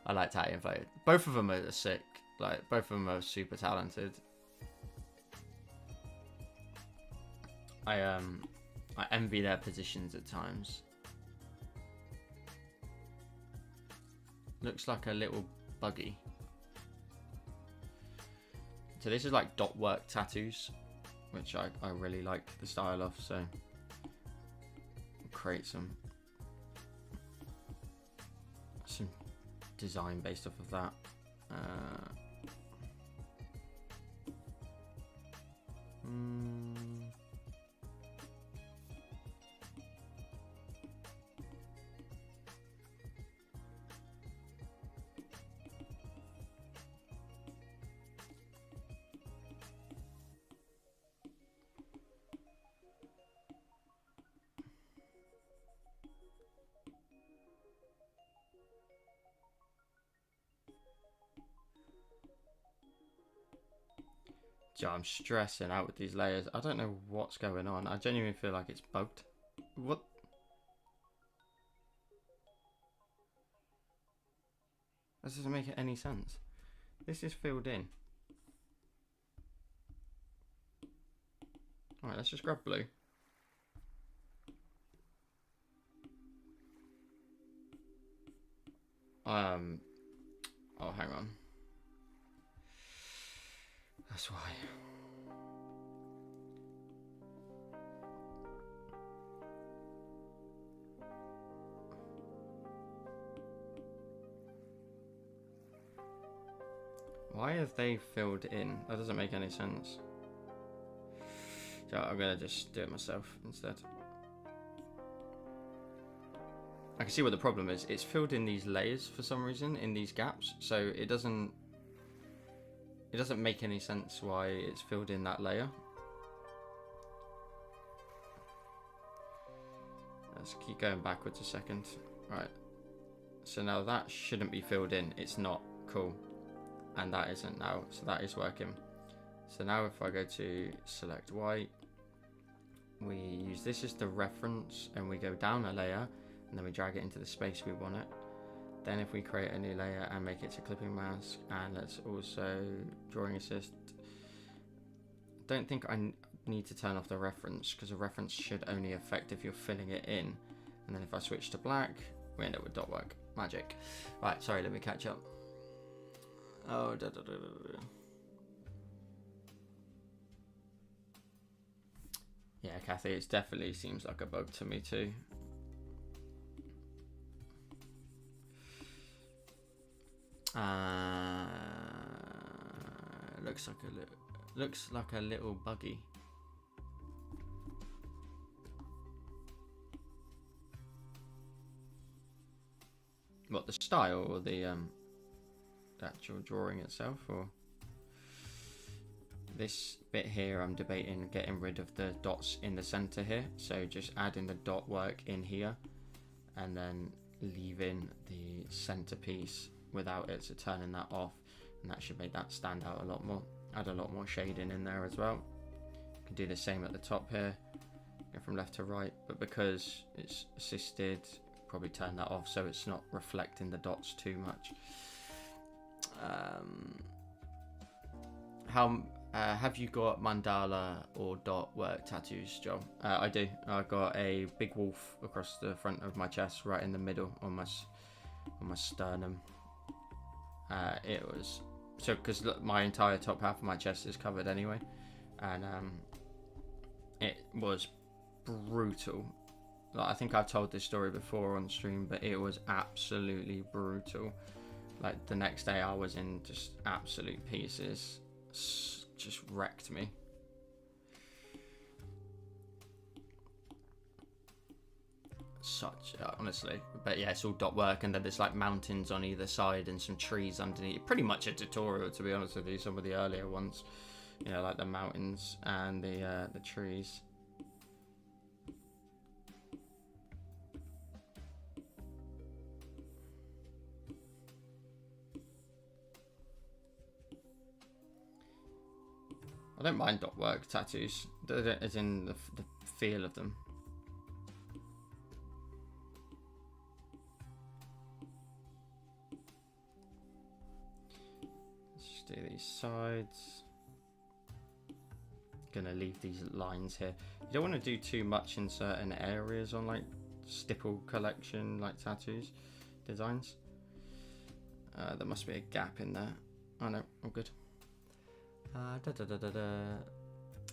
I like Tatty and Flow. Both of them are sick. Like, both of them are super talented. I envy their positions at times. Looks like a little buggy. So this is like dot work tattoos, which I really like the style of, so create some design based off of that. So I'm stressing out with these layers. I don't know what's going on. I genuinely feel like it's bugged. What? This doesn't make any sense. This is filled in. Alright, let's just grab blue. Oh, hang on. That's why. Why have they filled in? That doesn't make any sense. So I'm gonna just do it myself instead. I can see what the problem is. It's filled in these layers for some reason, in these gaps, so it doesn't make any sense why it's filled in that layer. Let's keep going backwards a second. Right. So now that shouldn't be filled in. It's not. Cool. And that isn't now. So that is working. So now if I go to select white, we use this as the reference and we go down a layer and then we drag it into the space we want it. Then if we create a new layer and make it to clipping mask, and let's also drawing assist. Don't think I need to turn off the reference because a reference should only affect if you're filling it in. And then if I switch to black, we end up with dot work. Magic. Right, sorry, let me catch up. Oh, yeah, Kathy, it definitely seems like a bug to me too. Looks like a little buggy. What, the style or the actual drawing itself, or this bit here? I'm debating getting rid of the dots in the center here, so just adding the dot work in here and then leaving the centerpiece without it, so turning that off, and that should make that stand out a lot more. Add a lot more shading in there as well. You can do the same at the top here, go from left to right, but because it's assisted, probably turn that off so it's not reflecting the dots too much. Have you got mandala or dot work tattoos, Joe? I do. I got a big wolf across the front of my chest, right in the middle, on my on my sternum. It was so because my entire top half of my chest is covered anyway, and it was brutal. Like, I think I've told this story before on stream, but it was absolutely brutal. Like, the next day I was in just absolute pieces. Just wrecked me. Such honestly, but yeah, it's all dot work, and then there's like mountains on either side and some trees underneath. Pretty much a tutorial, to be honest with you. Some of the earlier ones, you know, like the mountains and the trees. I don't mind dot work tattoos, as in the feel of them. Do these sides. Gonna leave these lines here. You don't want to do too much in certain areas on like Stipple collection like tattoos designs. There must be a gap in there. Oh no, all good.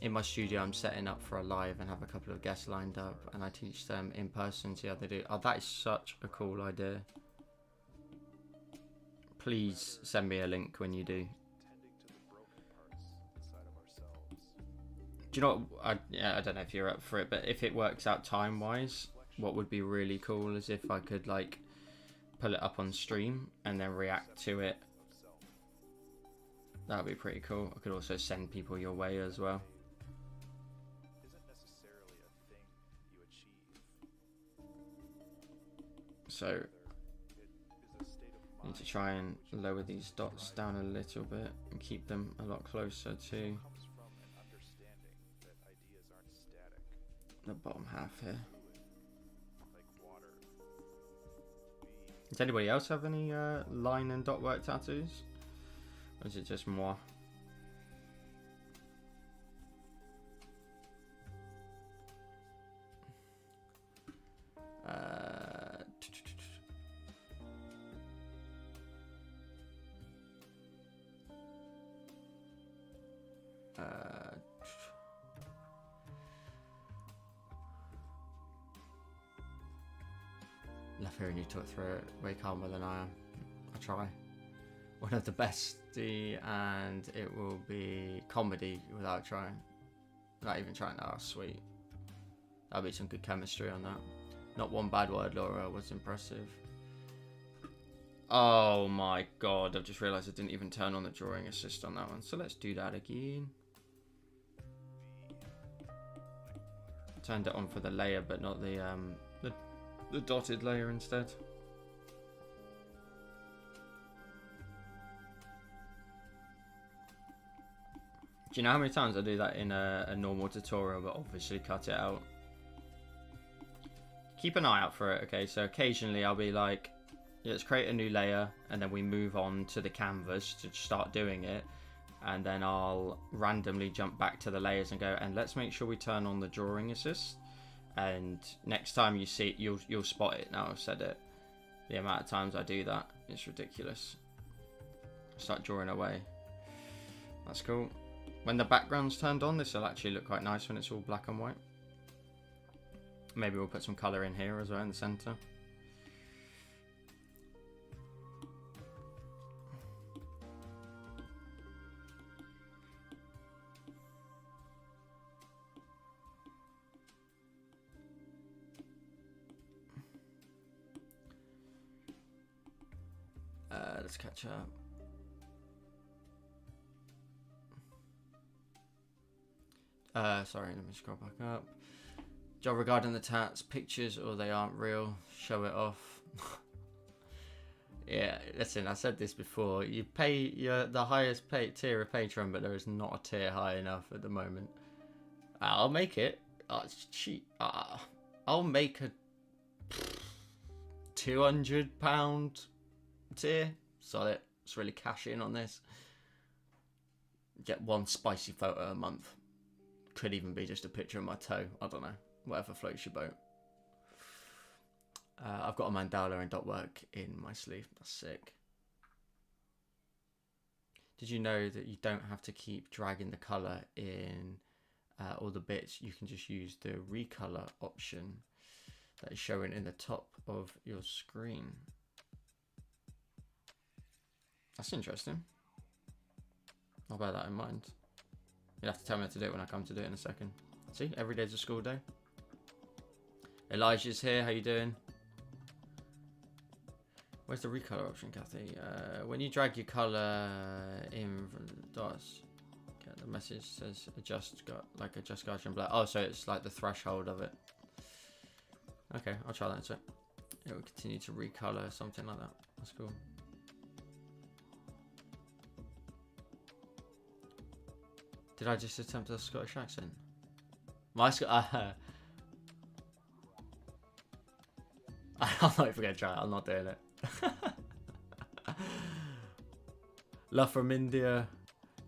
In my studio I'm setting up for a live and have a couple of guests lined up, and I teach them in person, see how they do. Oh, that is such a cool idea. Please send me a link when you do. Do you know what, I don't know if you're up for it, but if it works out time-wise, what would be really cool is if I could, like, pull it up on stream and then react to it. That would be pretty cool. I could also send people your way as well. So, I need to try and lower these dots down a little bit and keep them a lot closer to the bottom half here. Does anybody else have any line and dot work tattoos? Or is it just moi? Love hearing you talk through it way calmer than I am. I try. One of the best, and it will be comedy without trying. Not even trying. Oh, sweet. That'll be some good chemistry on that. Not one bad word, Laura. Was impressive. Oh my god, I've just realised I didn't even turn on the drawing assist on that one. So let's do that again. Turned it on for the layer, but not the dotted layer instead. Do you know how many times I do that in a normal tutorial, but obviously cut it out? Keep an eye out for it, okay? So occasionally I'll be like, yeah, let's create a new layer, and then we move on to the canvas to start doing it, and then I'll randomly jump back to the layers and go, and let's make sure we turn on the drawing assist. And next time you see it, you'll spot it. Now I've said it. The amount of times I do that, it's ridiculous. Start drawing away. That's cool. When the background's turned on, this will actually look quite nice when it's all black and white. Maybe we'll put some colour in here as well in the centre. Let's catch up. Sorry, let me scroll back up. Job regarding the tats, pictures or they aren't real, show it off. Yeah, listen, I said this before. You pay the highest tier of Patreon, but there is not a tier high enough at the moment. I'll make it. Oh, it's cheap. I'll make a £200 tier. Solid. Let's really cash in on this. Get one spicy photo a month. Could even be just a picture of my toe. I don't know. Whatever floats your boat. I've got a mandala and dot work in my sleeve. That's sick. Did you know that you don't have to keep dragging the color in all the bits? You can just use the recolor option that is showing in the top of your screen. That's interesting. I'll bear that in mind. You'll have to tell me how to do it when I come to do it in a second. See, every day's a school day. Elijah's here. How you doing? Where's the recolor option, Kathy? When you drag your color in from the dots, get the message says adjust Gaussian blur. Oh, so it's like the threshold of it. Okay, I'll try that. So it will continue to recolor, something like that. That's cool. Did I just attempt a Scottish accent? I'm not even gonna try it. I'm not doing it. Love from India.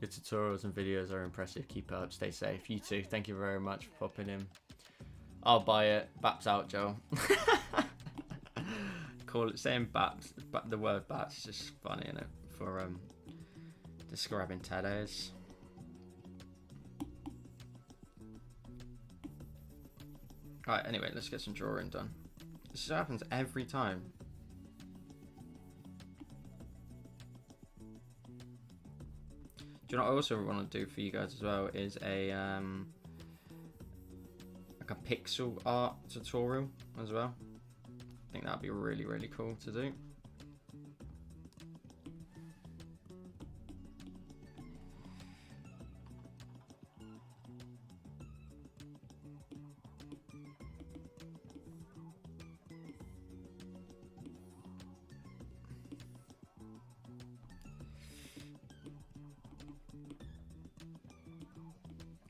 Your tutorials and videos are impressive. Keep it up. Stay safe. You too. Thank you very much for popping in. I'll buy it. Baps out, Joe. Call it saying baps, but the word baps is just funny, isn't it? For describing tattoos. Right, anyway, let's get some drawing done. This happens every time. Do you know what I also want to do for you guys as well is a like a pixel art tutorial as well. I think that'd be really, really cool to do.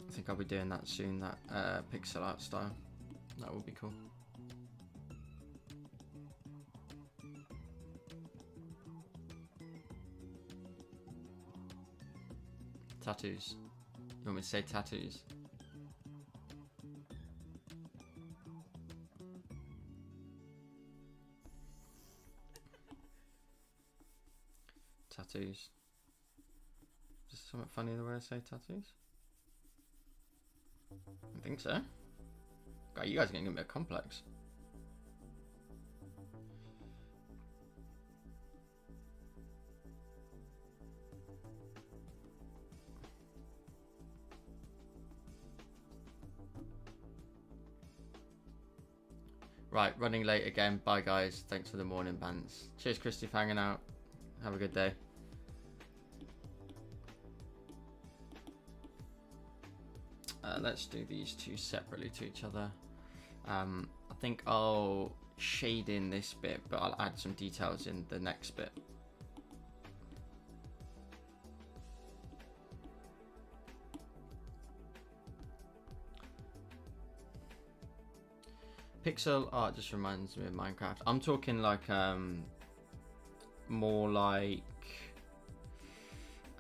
I think I'll be doing that soon, that pixel art style. That would be cool. Tattoos. You want me to say tattoos? Tattoos. Is something funny the way I say tattoos? I think so. God, you guys are getting a bit complex. Right, running late again. Bye, guys. Thanks for the morning bans. Cheers, Christy, for hanging out. Have a good day. Let's do these two separately to each other. I think I'll shade in this bit, but I'll add some details in the next bit. Pixel art just reminds me of Minecraft. I'm talking like more like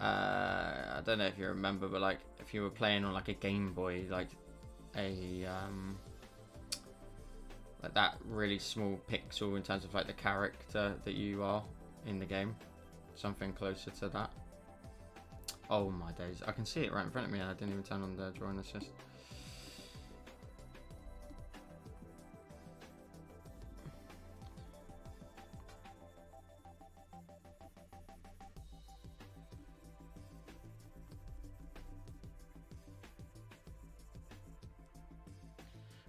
I don't know if you remember, but like if you were playing on like a Game Boy, like a like that really small pixel in terms of like the character that you are in the game, something closer to that. Oh my days, I can see it right in front of me and I didn't even turn on the drawing assist.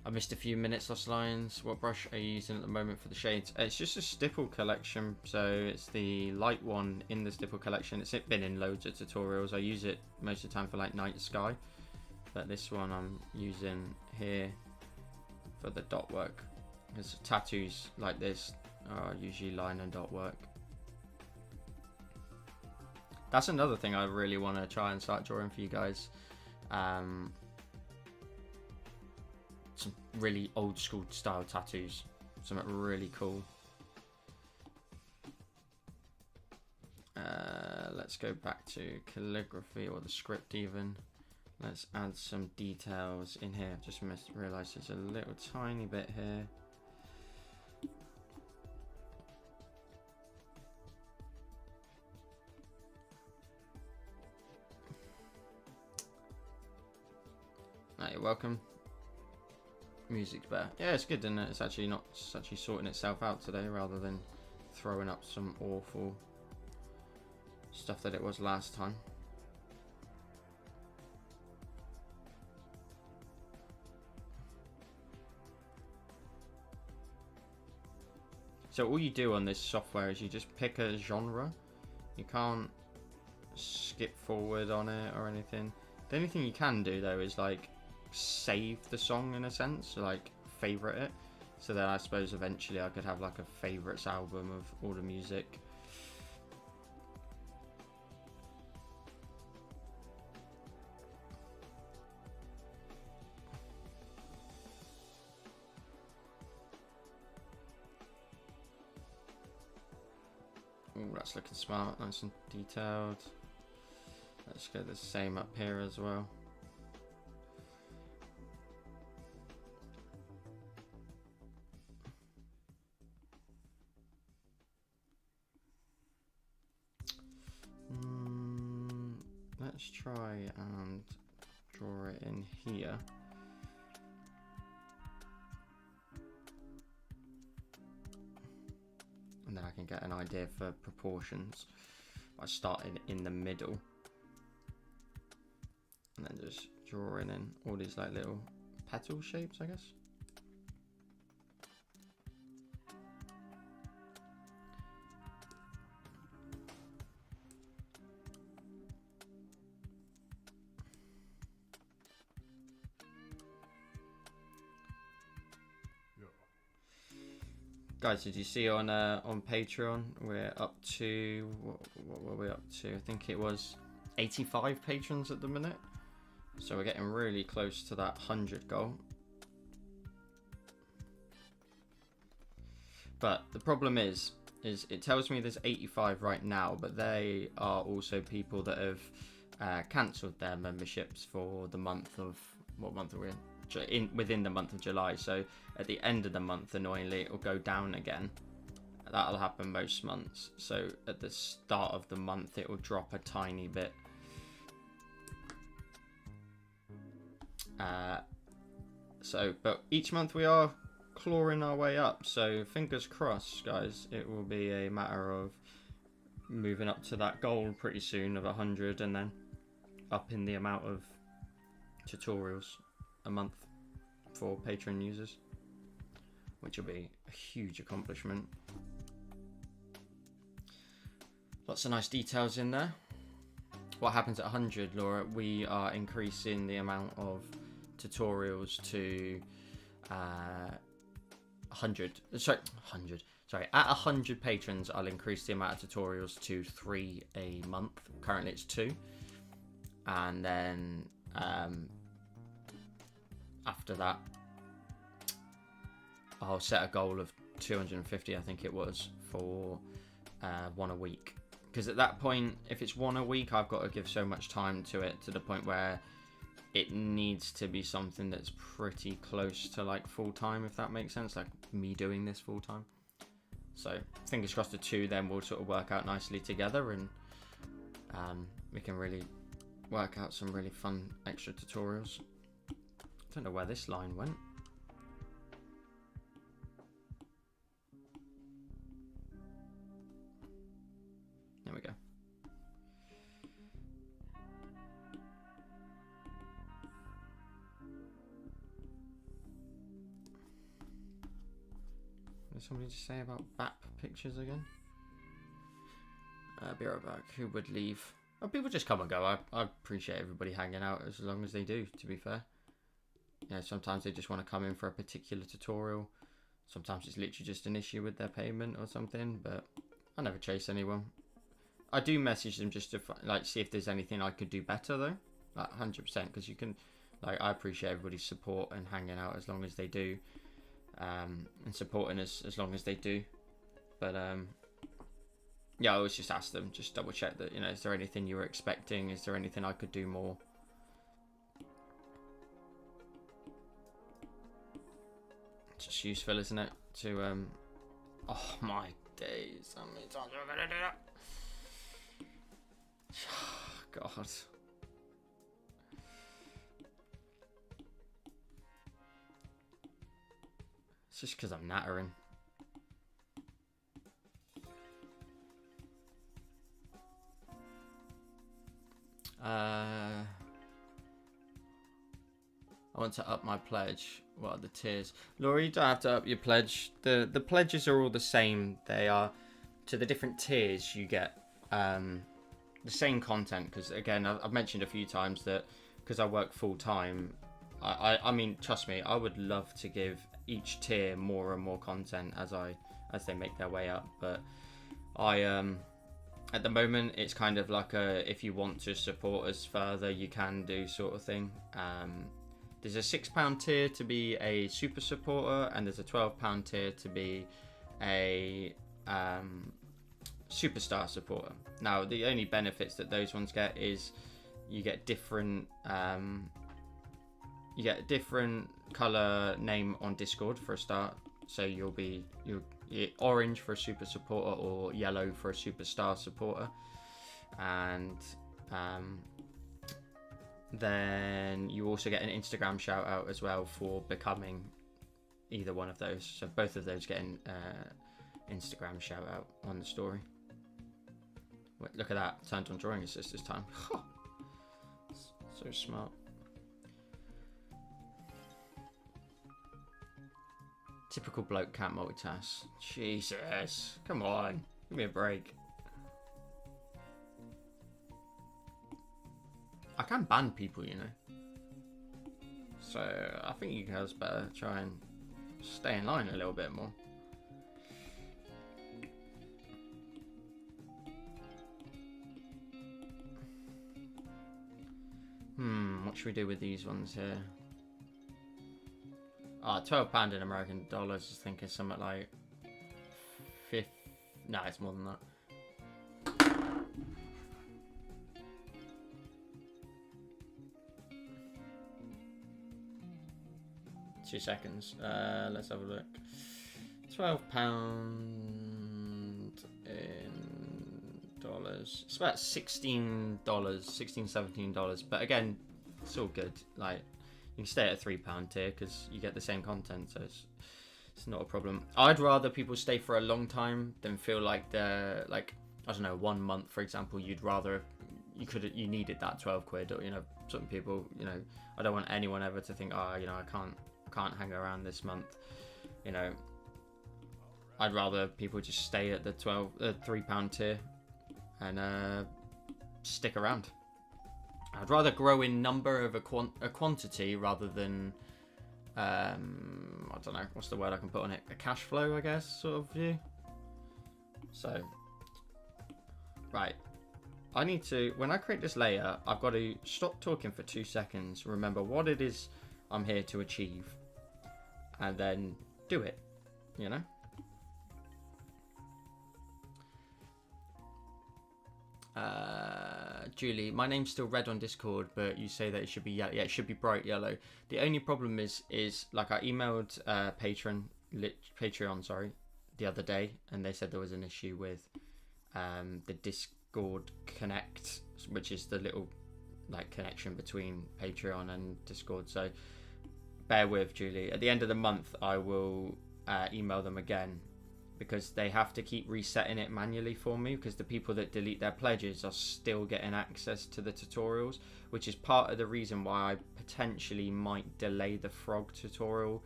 I missed a few minutes, Lost Lions. What brush are you using at the moment for the shades? It's just a Stipple collection, so it's the light one in the Stipple collection. It's been in loads of tutorials. I use it most of the time for like night sky, but this one I'm using here for the dot work. Because tattoos like this are usually line and dot work. That's another thing I really want to try and start drawing for you guys. Some really old school style tattoos, something really cool. Let's go back to calligraphy, or the script even. Let's add some details in here. Just realised there's a little tiny bit here. you're welcome. Music's better. Yeah, it's good, isn't it? It's actually not. It's actually sorting itself out today, rather than throwing up some awful stuff that it was last time. So all you do on this software is you just pick a genre. You can't skip forward on it or anything. The only thing you can do though is like save the song in a sense, like favorite it. So then I suppose eventually I could have like a favorites album of all the music. Oh, that's looking smart, nice and detailed. Let's go the same up here as well. Let's try and draw it in here. And then I can get an idea for proportions by starting in the middle. And then just drawing in all these like little petal shapes, I guess. Guys, did you see on Patreon we're up to what were we up to? I think it was 85 patrons at the minute. So we're getting really close to that 100 goal. But the problem is it tells me there's 85 right now, but they are also people that have cancelled their memberships for the month of, what month are we in? Within the month of July. So at the end of the month, annoyingly, it will go down again. That'll happen most months. So at the start of the month, it will drop a tiny bit. But each month we are clawing our way up. So fingers crossed, guys. It will be a matter of moving up to that goal pretty soon of 100, and then up in the amount of tutorials a month for Patreon users, which will be a huge accomplishment. Lots of nice details in there. What happens at 100, Laura? We are increasing the amount of tutorials to 100. Sorry, 100. Sorry, at 100 patrons, I'll increase the amount of tutorials to 3 a month. Currently, it's 2, and then after that, I'll set a goal of 250. I think it was for 1 a week. Because at that point, if it's 1 a week, I've got to give so much time to it, to the point where it needs to be something that's pretty close to like full-time, if that makes sense, like me doing this full-time. So fingers crossed the 2 then will sort of work out nicely together, and we can really work out some really fun extra tutorials. I don't know where this line went. There we go. Did somebody just say about BAP pictures again? Be right back. Who would leave? Oh, people just come and go. I appreciate everybody hanging out as long as they do, to be fair. You know, sometimes they just want to come in for a particular tutorial. Sometimes it's literally just an issue with their payment or something, but I never chase anyone. I do message them just to like see if there's anything I could do better though, like 100%, because you can, like, I appreciate everybody's support and hanging out as long as they do, and supporting us as long as they do. But yeah, I always just ask them, just double check that, you know, is there anything you were expecting? Is there anything I could do more? It's just useful, isn't it? To oh my days, how many times am I gonna do that? God. just because I'm nattering. I want to up my pledge. What are the tiers? Laura, you don't have to up your pledge. The pledges are all the same. They are, to the different tiers you get the same content. Because again, I've mentioned a few times that because I work full time, I mean, trust me, I would love to give each tier more and more content as they make their way up. But at the moment, it's kind of like a, if you want to support us further, you can do sort of thing. There's a £6 tier to be a super supporter, and there's a £12 tier to be a superstar supporter. Now, the only benefits that those ones get is you get different color name on Discord for a start. So you'll orange for a super supporter or yellow for a superstar supporter, and then you also get an Instagram shout out as well for becoming either one of those. So both of those get an Instagram shout out on the story. Wait, look at that, turned on drawing assist this time. So smart. Typical bloke can't multitask. Jesus, come on, give me a break. I can ban people, you know. So I think you guys better try and stay in line a little bit more. What should we do with these ones here? £12 in American dollars. I think it's something like no, it's more than that. 2 seconds. Let's have a look. £12 in dollars. It's about $16, $17. But again, it's all good. Like, you can stay at a £3 tier because you get the same content, so it's not a problem. I'd rather people stay for a long time than feel like they're like, I don't know, 1 month, for example. You'd rather you needed that 12 quid, or, you know, some people, you know, I don't want anyone ever to think, oh, you know, I can't hang around this month. You know, I'd rather people just stay at the £3 tier and stick around. I'd rather grow in number of a quantity rather than I don't know, what's the word I can put on it, a cash flow, I guess, sort of view. So right, I need to, when I create this layer, I've got to stop talking for 2 seconds, remember what it is I'm here to achieve, and then do it, you know. Julie, my name's still red on Discord, but you say that it should be yellow. Yeah, it should be bright yellow. The only problem is like I emailed Patreon, sorry, the other day, and they said there was an issue with the Discord Connect, which is the little like connection between Patreon and Discord. So bear with, Julie. At the end of the month, I will email them again, because they have to keep resetting it manually for me, because the people that delete their pledges are still getting access to the tutorials, which is part of the reason why I potentially might delay the frog tutorial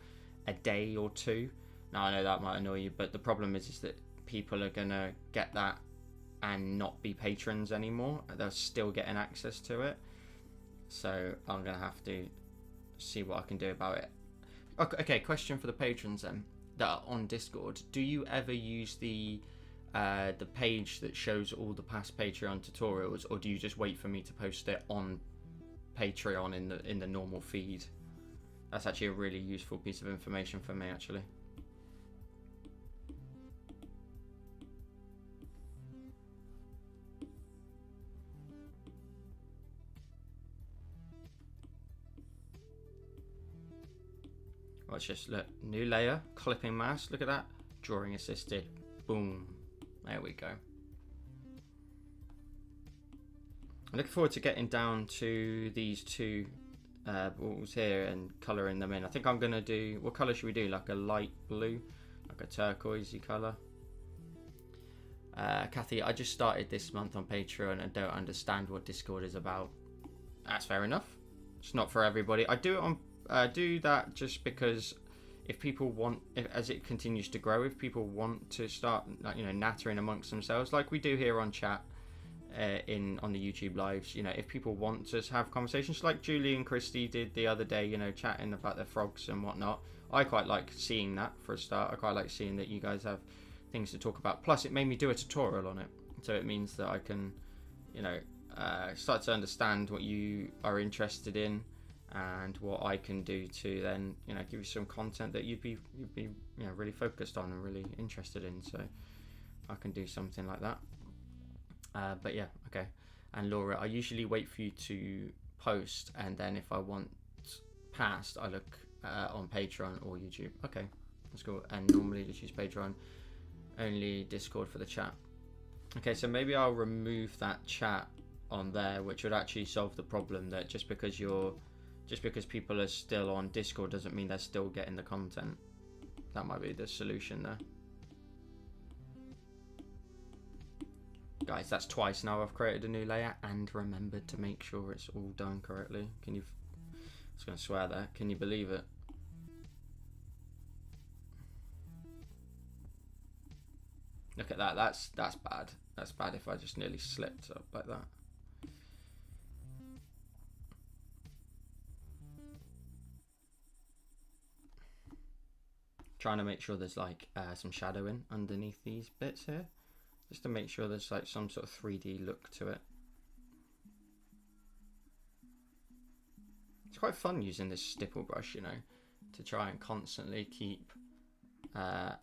a day or two. Now, I know that might annoy you, but the problem is that people are going to get that and not be patrons anymore. They're still getting access to it. So I'm going to have to see what I can do about it. Okay, question for the patrons then that are on Discord. Do you ever use the page that shows all the past Patreon tutorials, or do you just wait for me to post it on Patreon in the normal feed? That's actually a really useful piece of information for me, actually. Let's just look, new layer, clipping mask, look at that, drawing assisted, boom, there we go. I'm looking forward to getting down to these two balls here and colouring them in. I think I'm going to do, what colour should we do? Like a light blue, like a turquoisey colour. Kathy, I just started this month on Patreon and don't understand what Discord is about. That's fair enough. It's not for everybody. I do it on do that just because if people want, as it continues to grow, if people want to start, you know, nattering amongst themselves, like we do here on chat, on the YouTube lives, you know, if people want to have conversations like Julie and Christy did the other day, you know, chatting about their frogs and whatnot, I quite like seeing that for a start. I quite like seeing that you guys have things to talk about. Plus, it made me do a tutorial on it, so it means that I can, you know, start to understand what you are interested in and what I can do to then, you know, give you some content that you'd be you know, really focused on and really interested in. So I can do something like that. But yeah, okay. And Laura, I usually wait for you to post, and then if I want past, I look on Patreon or YouTube. Okay, that's cool. And normally just use Patreon, only Discord for the chat. Okay, so maybe I'll remove that chat on there, which would actually solve the problem that just because people are still on Discord doesn't mean they're still getting the content. That might be the solution there. Guys, that's twice now I've created a new layer and remembered to make sure it's all done correctly. Can you, I was going to swear there, can you believe it? Look at that, that's bad. That's bad if I just nearly slipped up like that. Trying to make sure there's like some shadowing underneath these bits here, just to make sure there's like some sort of 3D look to it. It's quite fun using this stipple brush, you know, to try and constantly keep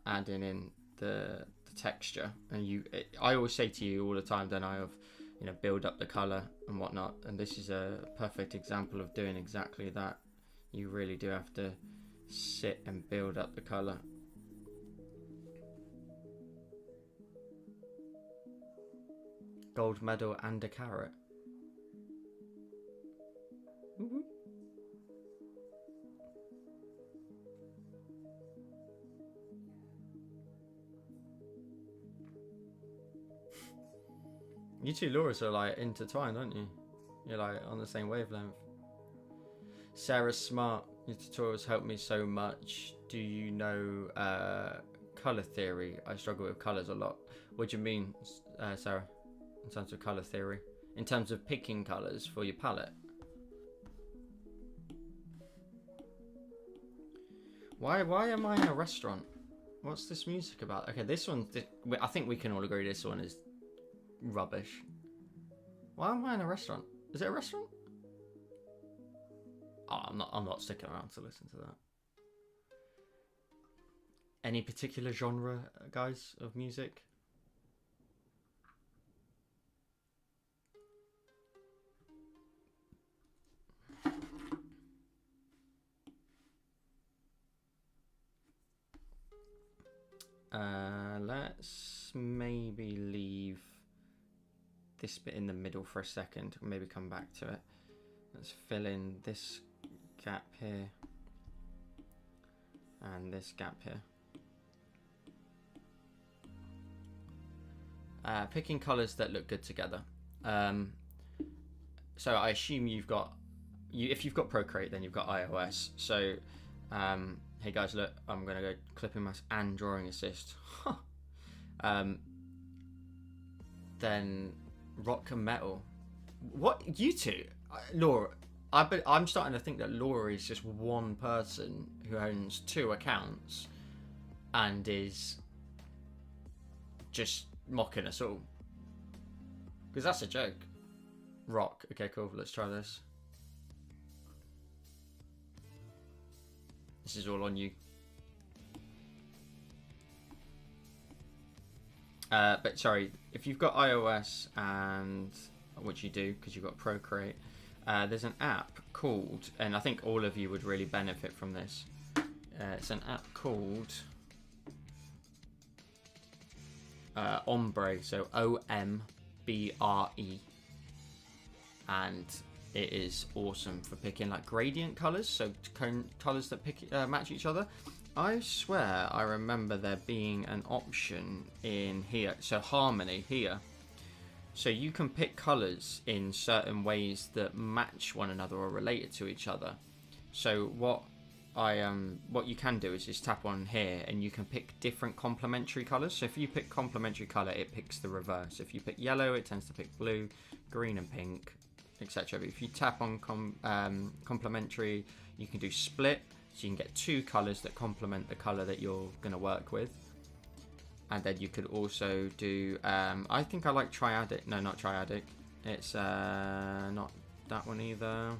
adding in the texture. And I always say to you all the time, don't I, of, you know, build up the color and whatnot. And this is a perfect example of doing exactly that. You really do have to sit and build up the color. Gold medal and a carrot. Woo-hoo. You two Laura's are like intertwined, aren't you? You're like on the same wavelength. Sarah's smart. Your tutorials help me so much. Do you know color theory? I struggle with colors a lot. What do you mean, Sarah? In terms of color theory? In terms of picking colors for your palette? Why am I in a restaurant? What's this music about? Okay, this one, I think we can all agree this one is rubbish. Why am I in a restaurant? Is it a restaurant? Oh, I'm not sticking around to listen to that. Any particular genre, guys, of music? Let's maybe leave this bit in the middle for a second, maybe come back to it. Let's fill in this gap here and this gap here. Picking colors that look good together. So I assume if you've got Procreate, then you've got iOS. So hey guys, look, I'm gonna go clipping mask and drawing assist. Then rock and metal. What, you two? Laura, I'm starting to think that Laura is just one person who owns 2 accounts and is just mocking us all. Because that's a joke. Rock. Okay, cool. Let's try this. This is all on you. But sorry, if you've got iOS, and which you do because you've got Procreate, there's an app called, and I think all of you would really benefit from this. It's an app called Ombre, so Ombre, and it is awesome for picking like gradient colors, so colors that match each other. I swear I remember there being an option in here, so harmony here. So you can pick colors in certain ways that match one another or related to each other. So what you can do is just tap on here and you can pick different complementary colors. So if you pick complementary color, it picks the reverse. If you pick yellow, it tends to pick blue, green and pink, etc. But if you tap on complementary, you can do split. So you can get two colors that complement the color that you're going to work with. And then you could also do, I think I like triadic. No, not triadic. It's not that one either.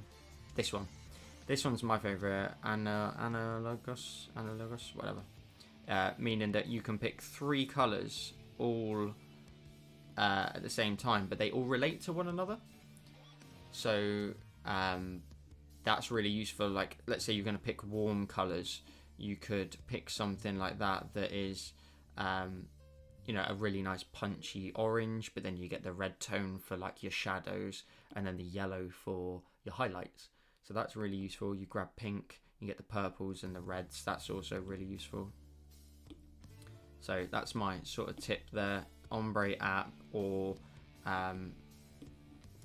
This one. This one's my favorite. Analogous, whatever. Meaning that you can pick three colors all at the same time, but they all relate to one another. So that's really useful. Like, let's say you're going to pick warm colors, you could pick something like that is you know, a really nice punchy orange, but then you get the red tone for like your shadows, and then the yellow for your highlights. So that's really useful. You grab pink, you get the purples and the reds. That's also really useful. So that's my sort of tip there. Ombre app, or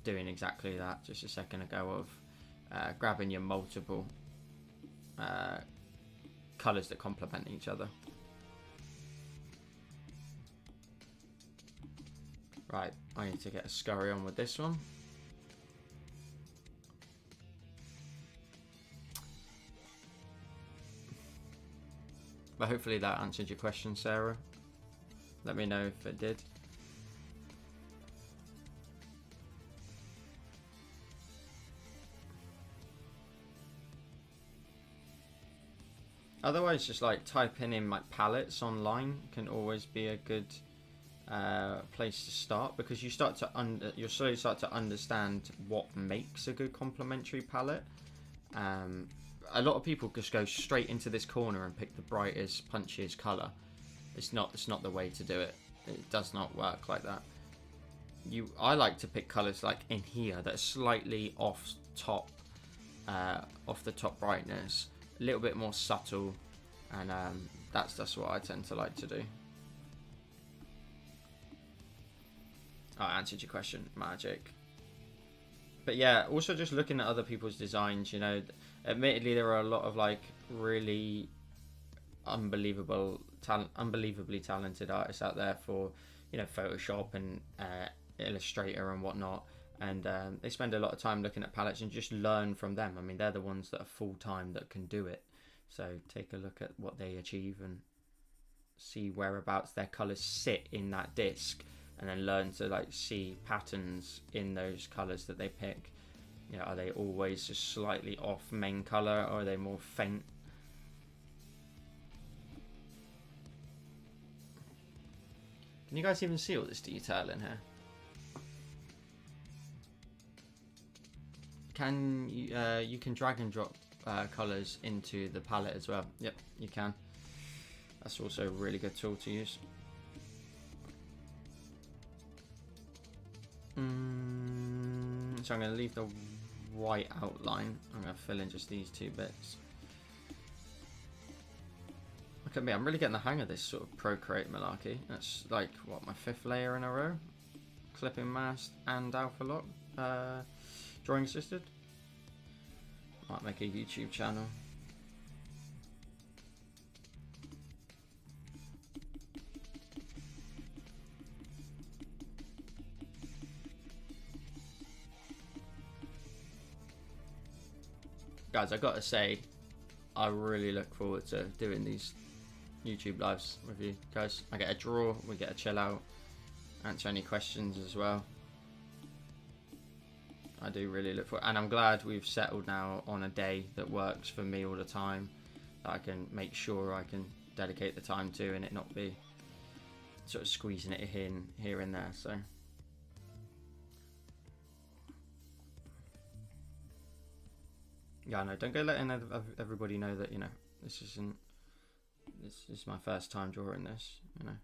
doing exactly that just a second ago, of grabbing your multiple colors that complement each other. Right, I need to get a scurry on with this one. But hopefully that answered your question, Sarah. Let me know if it did. Otherwise, just like typing in like palettes online can always be a good place to start, because you you'll slowly start to understand what makes a good complementary palette. A lot of people just go straight into this corner and pick the brightest, punchiest color. It's not the way to do it. It does not work like that. I like to pick colors like in here that are slightly off the top brightness, a little bit more subtle, and that's what I tend to like to do. I answered your question, Magic. But yeah, also just looking at other people's designs, you know, admittedly there are a lot of like really unbelievably talented artists out there for, you know, Photoshop and Illustrator and whatnot, and they spend a lot of time looking at palettes and just learn from them. I mean, they're the ones that are full-time that can do it. So take a look at what they achieve and see whereabouts their colors sit in that disc, and then learn to like see patterns in those colors that they pick. You know, are they always just slightly off main color, or are they more faint? Can you guys even see all this detail in here? Can you you can drag and drop colors into the palette as well? Yep, you can. That's also a really good tool to use. So I'm going to leave the white outline. I'm going to fill in just these two bits. Look at me, I'm really getting the hang of this sort of Procreate malarkey. That's like, what, my 5th layer in a row? Clipping mask and alpha lock. Drawing assisted. Might make a YouTube channel. Guys, I gotta say, I really look forward to doing these YouTube lives with you guys. I get a draw, we get a chill out, answer any questions as well. I do really look forward, and I'm glad we've settled now on a day that works for me all the time, that I can make sure I can dedicate the time to, and it not be sort of squeezing it in here and there. So yeah, I know. Don't go letting everybody know that, you know, this is my first time drawing this, you know.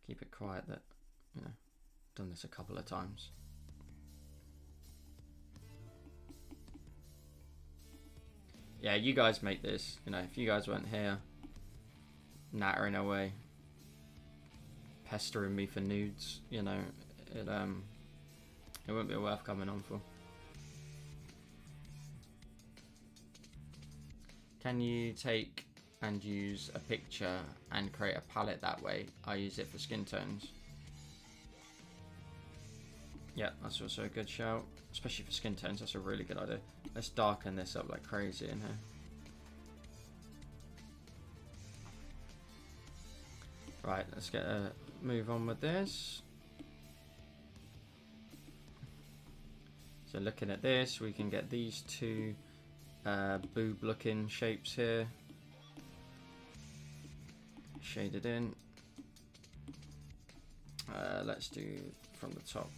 Keep it quiet that, you know, I've done this a couple of times. Yeah, you guys make this. You know, if you guys weren't here, nattering away, pestering me for nudes, you know, it wouldn't be worth coming on for. Can you take and use a picture and create a palette that way? I use it for skin tones. Yeah, that's also a good shout, especially for skin tones. That's a really good idea. Let's darken this up like crazy in here. Right, let's get a move on with this. So looking at this, we can get these two boob looking shapes here shaded in. Let's do from the top.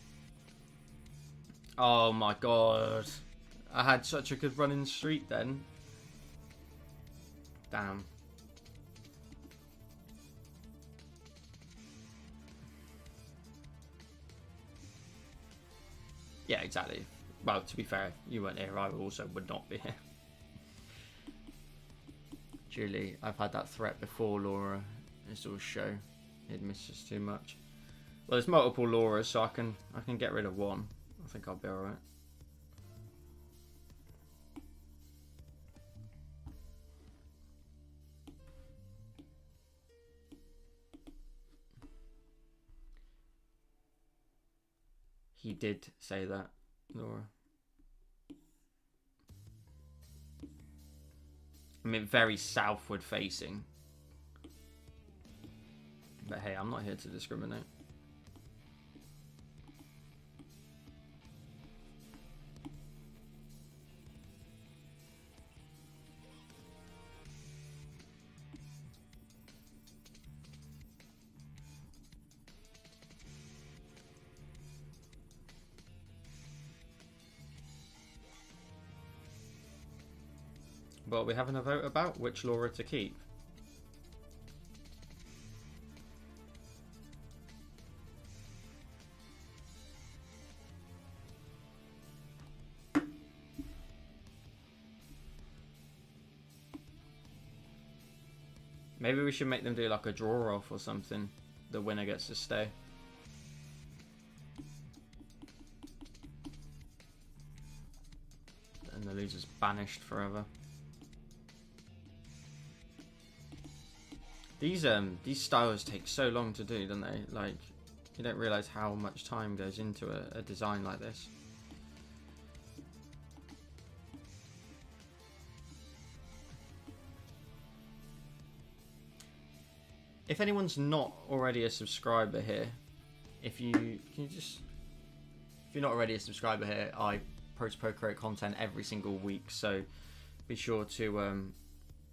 Oh my god, I had such a good running streak then. Damn. Yeah, exactly. Well, to be fair, you weren't here, I also would not be here. Julie, I've had that threat before, Laura. It's all show. It misses too much. Well, there's multiple Lauras, so I can get rid of one. I think I'll be alright. He did say that, Laura. I mean, very southward facing. But hey, I'm not here to discriminate. Well, we're having a vote about which Laura to keep. Maybe we should make them do like a draw off or something. The winner gets to stay. And the loser's banished forever. These styles take so long to do, don't they? Like, you don't realise how much time goes into a design like this. If anyone's not already a subscriber here, if you're not already a subscriber here, I post create content every single week, so be sure to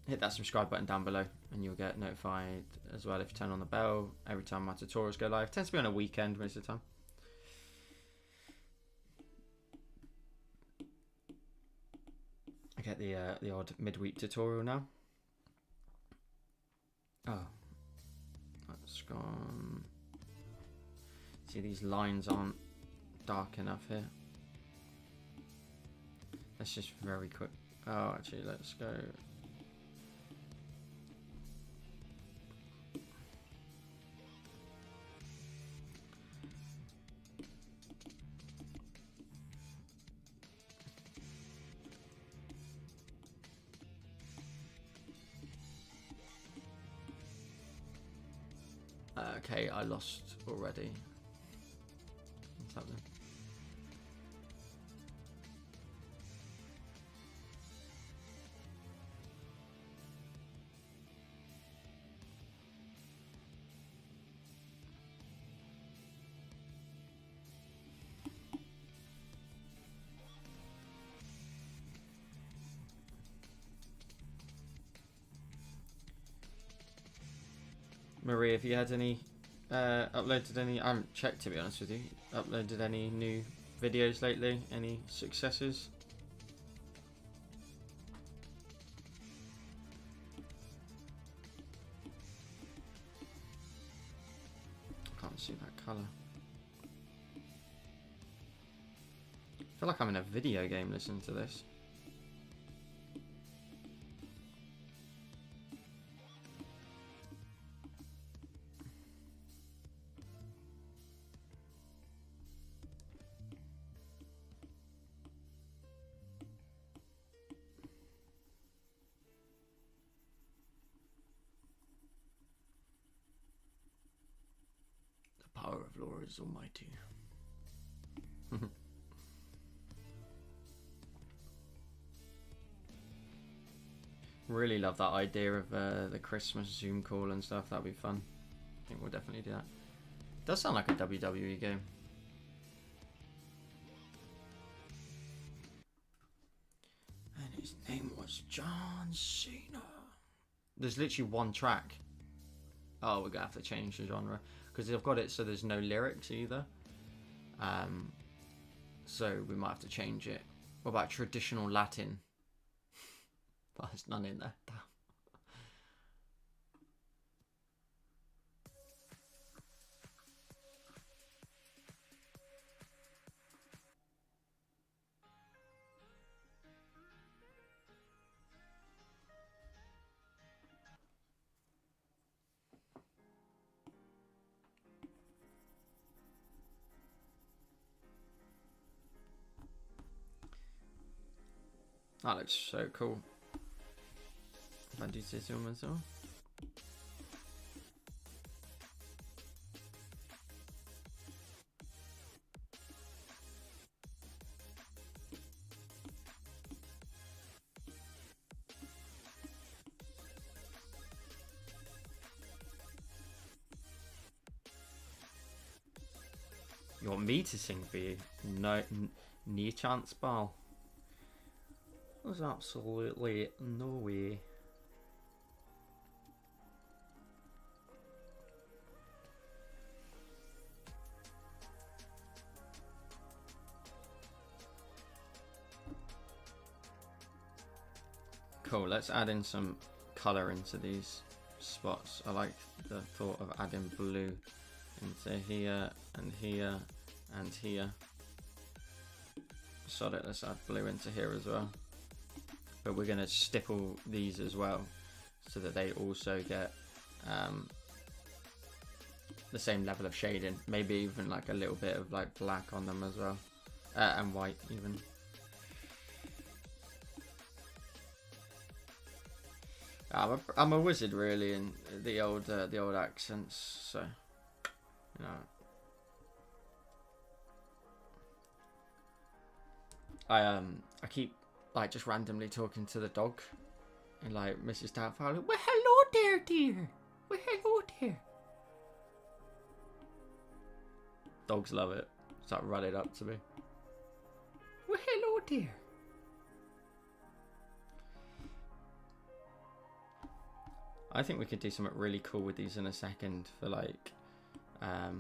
hit that subscribe button down below and you'll get notified as well if you turn on the bell every time my tutorials go live. It tends to be on a weekend most of the time. I get the odd midweek tutorial now. Oh, that's gone. See, these lines aren't dark enough here. Let's just very quick. Oh, actually, let's go. Okay, I lost already. What's happening? Maria, have you had any uploaded any? I haven't checked, to be honest with you. Uploaded any new videos lately? Any successes? I can't see that colour. I feel like I'm in a video game listening to this. Lord is almighty. Really love that idea of the Christmas Zoom call and stuff. That'd be fun. I think we'll definitely do that. Does sound like a WWE game. And his name was John Cena. There's literally one track. Oh, we're gonna have to change the genre because I've got it so there's no lyrics either. So we might have to change it. What about traditional Latin? But there's none in there. Damn. That looks so cool. If I do say so myself. You want me to sing for you? No, no chance, pal. There's absolutely no way. Cool, let's add in some colour into these spots. I like the thought of adding blue into here and here and here. Sod it, let's add blue into here as well. But we're going to stipple these as well so that they also get the same level of shading. Maybe even like a little bit of like black on them as well, and white even. I'm a wizard really in the old accents, so you know. I keep like just randomly talking to the dog, and like Mrs. Doubtfire, like, well, hello there, dear. Well, hello there. Dogs love it. Start running up to me. Well, hello there. I think we could do something really cool with these in a second for like, I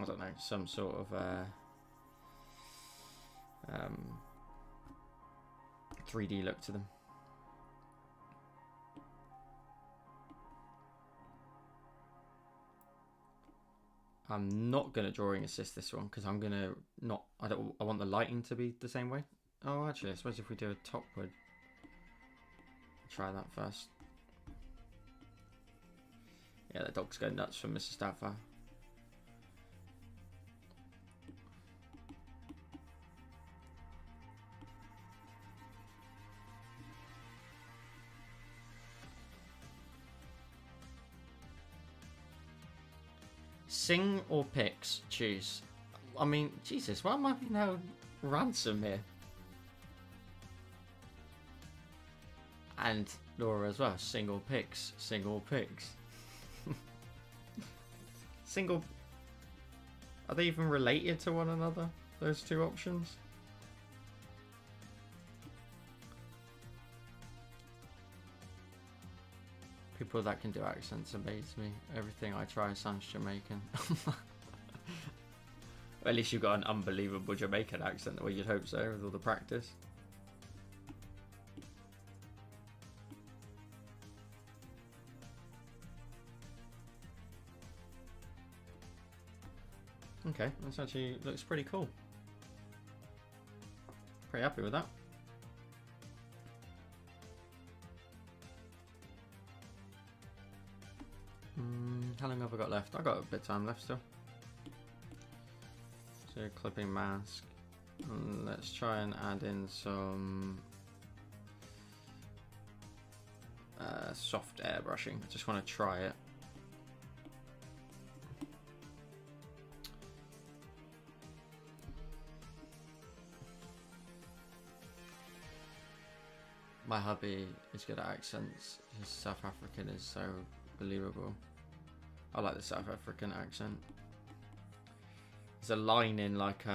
don't know, some sort of 3D look to them. I'm not gonna drawing assist this one because I'm gonna not. I want the lighting to be the same way. Oh, actually, I suppose if we do a topward, try that first. Yeah, the dog's going nuts for Mrs. Doubtfire. Sing or picks? Choose. I mean, Jesus, why am I being held ransom here? And Laura as well. Single picks. Single picks. Single. Are they even related to one another? Those two options? People that can do accents amaze me. Everything I try sounds Jamaican. Well, at least you've got an unbelievable Jamaican accent, well, you'd hope so, with all the practice. Okay, this actually looks pretty cool. Pretty happy with that. How long have I got left? I've got a bit of time left still. So clipping mask. And let's try and add in some soft airbrushing. I just want to try it. My hubby is good at accents. His South African is so believable. I like the South African accent. There's a line in like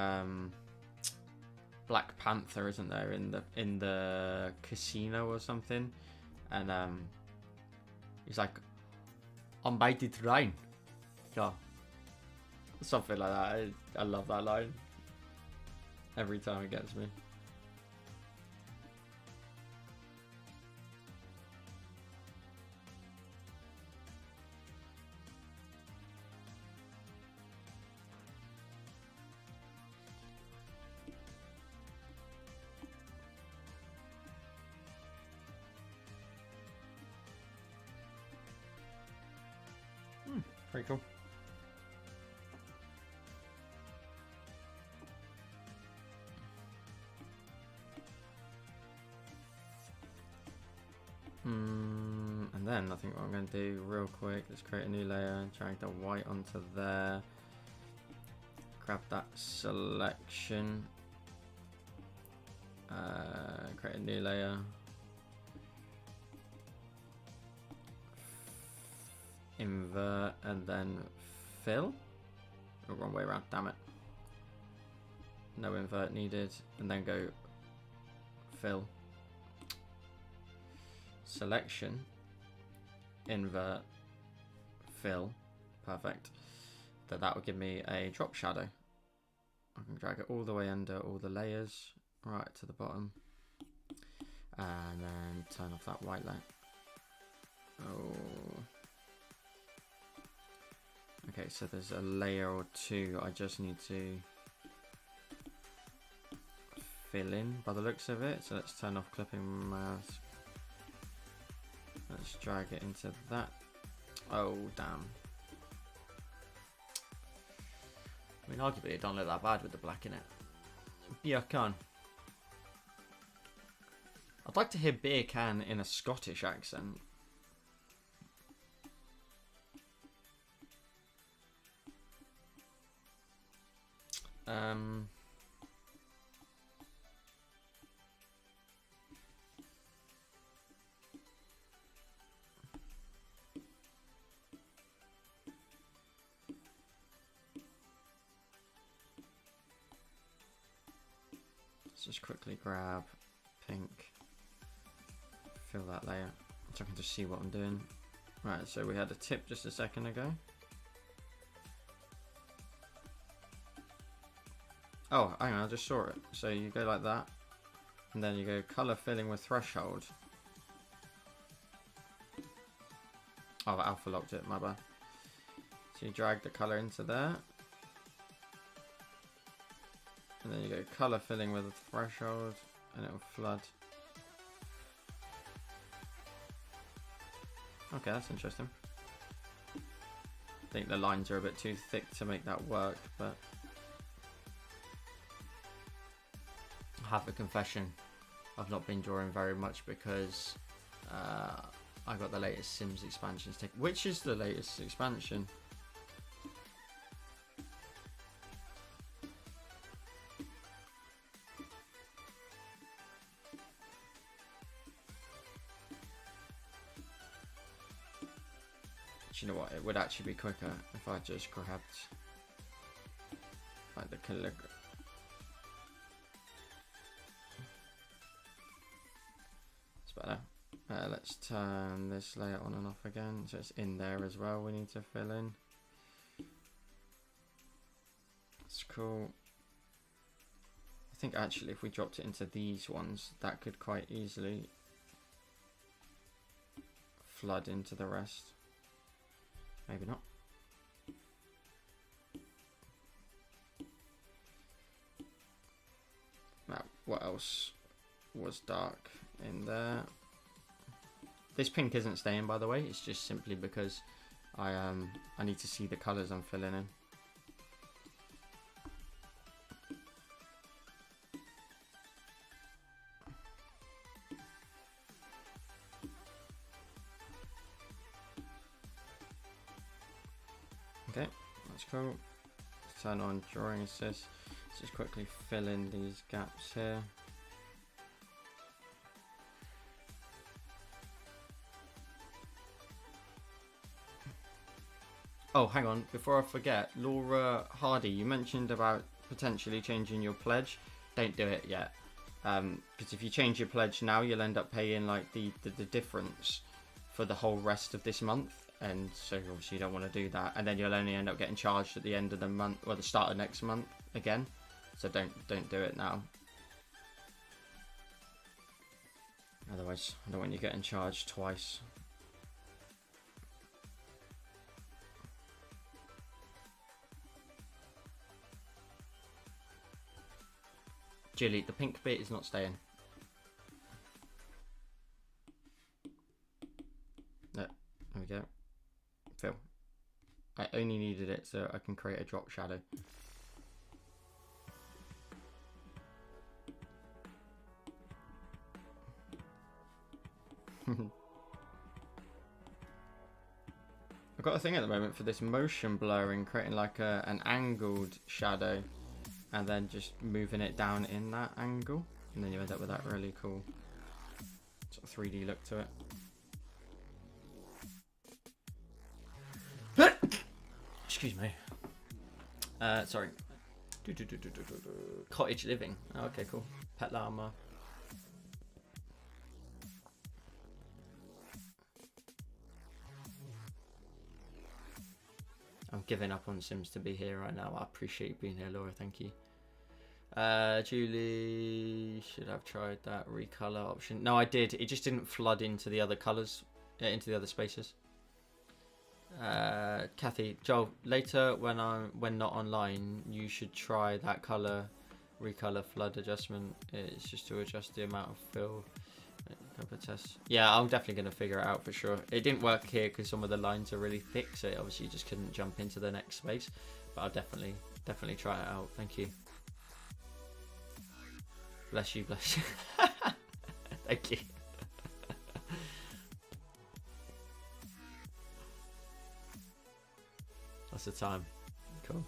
Black Panther, isn't there, in the casino or something, and he's like, "I'm by the train," yeah, something like that. I love that line. Every time it gets me. Pretty cool. And then I think what I'm going to do real quick, let's create a new layer, drag the white onto there, grab that selection, create a new layer, invert, and then fill. Oh, wrong way around, damn it. No invert needed, and then go fill, selection, invert, fill. Perfect. That will give me a drop shadow. I can drag it all the way under all the layers right to the bottom, and then turn off that white light. Oh, okay, so there's a layer or two I just need to fill in by the looks of it. So let's turn off clipping mask. Let's drag it into that. Oh, damn. I mean, arguably it don't look that bad with the black in it. Beer can. I'd like to hear beer can in a Scottish accent. Let's just quickly grab pink, fill that layer, so I can just see what I'm doing. Right, so we had a tip just a second ago. Oh, hang on, I just saw it. So you go like that, and then you go color filling with threshold. Oh, I alpha locked it, my bad. So you drag the color into there, and then you go color filling with a threshold, and it will flood. Okay, that's interesting. I think the lines are a bit too thick to make that work, but I have a confession. I've not been drawing very much because I got the latest Sims expansion stick. Which is the latest expansion? Do you know what? It would actually be quicker if I just grabbed like the calligraphy. It's better. Let's turn this layer on and off again, so it's in there as well. We need to fill in. That's cool. I think actually if we dropped it into these ones, that could quite easily flood into the rest. Maybe not. Now, what else was dark in there? This pink isn't staying, by the way. It's just simply because I need to see the colours I'm filling in. Okay, that's cool. Let's turn on drawing assist. Let's just quickly fill in these gaps here. Oh, hang on. Before I forget, Laura Hardy, you mentioned about potentially changing your pledge. Don't do it yet. Because if you change your pledge now, you'll end up paying like the difference for the whole rest of this month. And so obviously you don't want to do that. And then you'll only end up getting charged at the end of the month or the start of next month again. So don't do it now. Otherwise, I don't want you getting charged twice. Julie, the pink bit is not staying. No, there we go. Phil. I only needed it so I can create a drop shadow. I've got a thing at the moment for this motion blurring, creating like an angled shadow and then just moving it down in that angle, and then you end up with that really cool sort of 3D look to it. Excuse me. Sorry. Cottage living. Oh, okay, cool. Pet llama. I'm giving up on Sims to be here right now. I appreciate you being here, Laura. Thank you. Julie, should have tried that recolor option. No, I did. It just didn't flood into the other colors, into the other spaces. Kathy, Joel, later when not online, you should try that recolor flood adjustment. It's just to adjust the amount of fill. Couple of tests. Yeah, I'm definitely going to figure it out for sure. It didn't work here because some of the lines are really thick, so obviously you just couldn't jump into the next space. But I'll definitely try it out. Thank you. Bless you, bless you. Thank you. That's the time. Cool.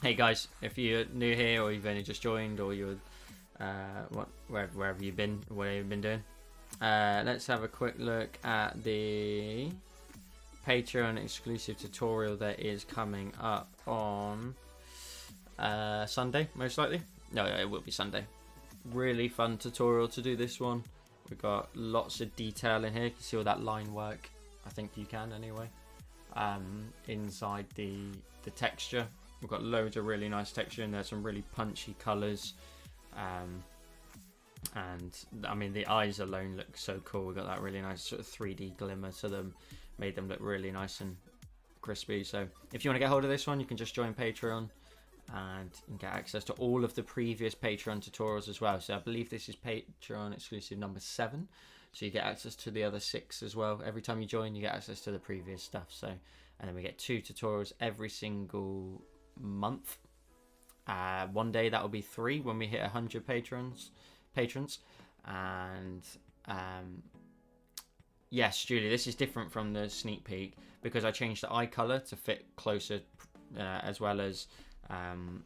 Hey guys, if you're new here or you've only just joined or you're wherever you've been, whatever you've been doing, let's have a quick look at the Patreon exclusive tutorial that is coming up on Sunday, most likely. No, it will be Sunday. Really fun tutorial to do this one. We've got lots of detail in here. You can see all that line work. I think you can anyway. Inside the texture, we've got loads of really nice texture in there. Some really punchy colours. And I mean, the eyes alone look so cool. We've got that really nice sort of 3D glimmer to them, made them look really nice and crispy. So if you want to get hold of this one, you can just join Patreon and get access to all of the previous Patreon tutorials as well. So I believe this is Patreon exclusive number 7, so you get access to the other 6 as well. Every time you join, you get access to the previous stuff. So, and then we get 2 tutorials every single month. One day that will be 3 when we hit 100 patrons. And yes, Julie, this is different from the sneak peek because I changed the eye color to fit closer, as well as can't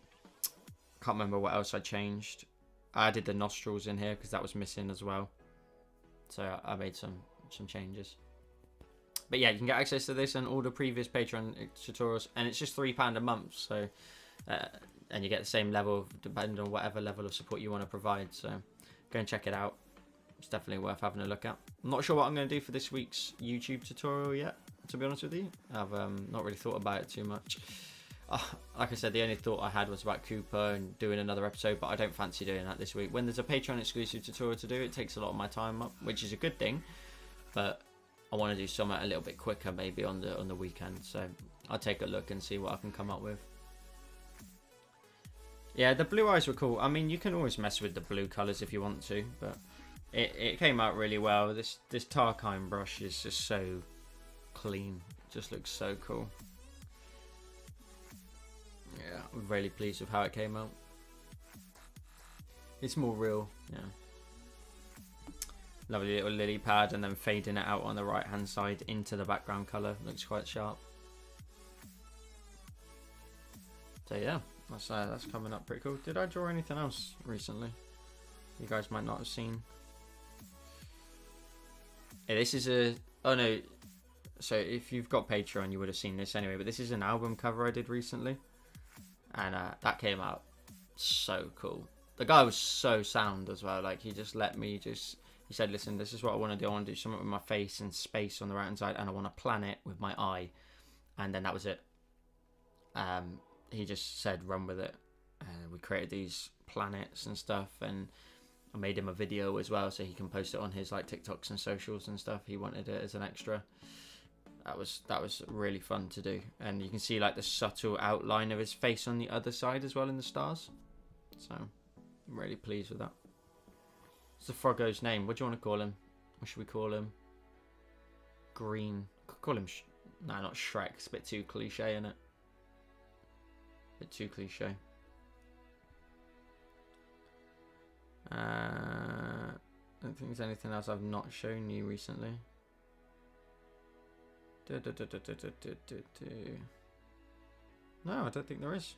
remember what else I changed. I added the nostrils in here because that was missing as well, so I made some changes. But yeah, you can get access to this and all the previous Patreon tutorials, and it's just £3 a month. So and you get the same level depending on whatever level of support you want to provide. So go and check it out. It's definitely worth having a look at. I'm not sure what I'm going to do for this week's YouTube tutorial yet, to be honest with you. I've not really thought about it too much. Like I said, the only thought I had was about Cooper and doing another episode, but I don't fancy doing that this week. When there's a Patreon exclusive tutorial to do, it takes a lot of my time up, which is a good thing. But I want to do something a little bit quicker, maybe on the weekend. So I'll take a look and see what I can come up with. Yeah, the blue eyes were cool. I mean, you can always mess with the blue colours if you want to, but it came out really well. This Tarkine brush is just so clean. It just looks so cool. Yeah, I'm really pleased with how it came out. It's more real, yeah. Lovely little lily pad, and then fading it out on the right hand side into the background colour. Looks quite sharp. So yeah, that's coming up pretty cool. Did I draw anything else recently? You guys might not have seen. Yeah, this is a... Oh no. So if you've got Patreon, you would have seen this anyway. But this is an album cover I did recently, and that came out so cool. The guy was so sound as well. Like, he just let me just. He said, "Listen, this is what I want to do. I want to do something with my face and space on the right hand side, and I want to plan it with my eye." And then that was it. He just said, "Run with it." And we created these planets and stuff, and I made him a video as well, so he can post it on his like TikToks and socials and stuff. He wanted it as an extra. That was really fun to do, and you can see like the subtle outline of his face on the other side as well in the stars. So I'm really pleased with that. What's the froggo's name? What do you want to call him? What should we call him? Green. Could call him. No, not Shrek. It's a bit too cliche, isn't it? Bit too cliche. I don't think there's anything else I've not shown you recently. No, I don't think there is.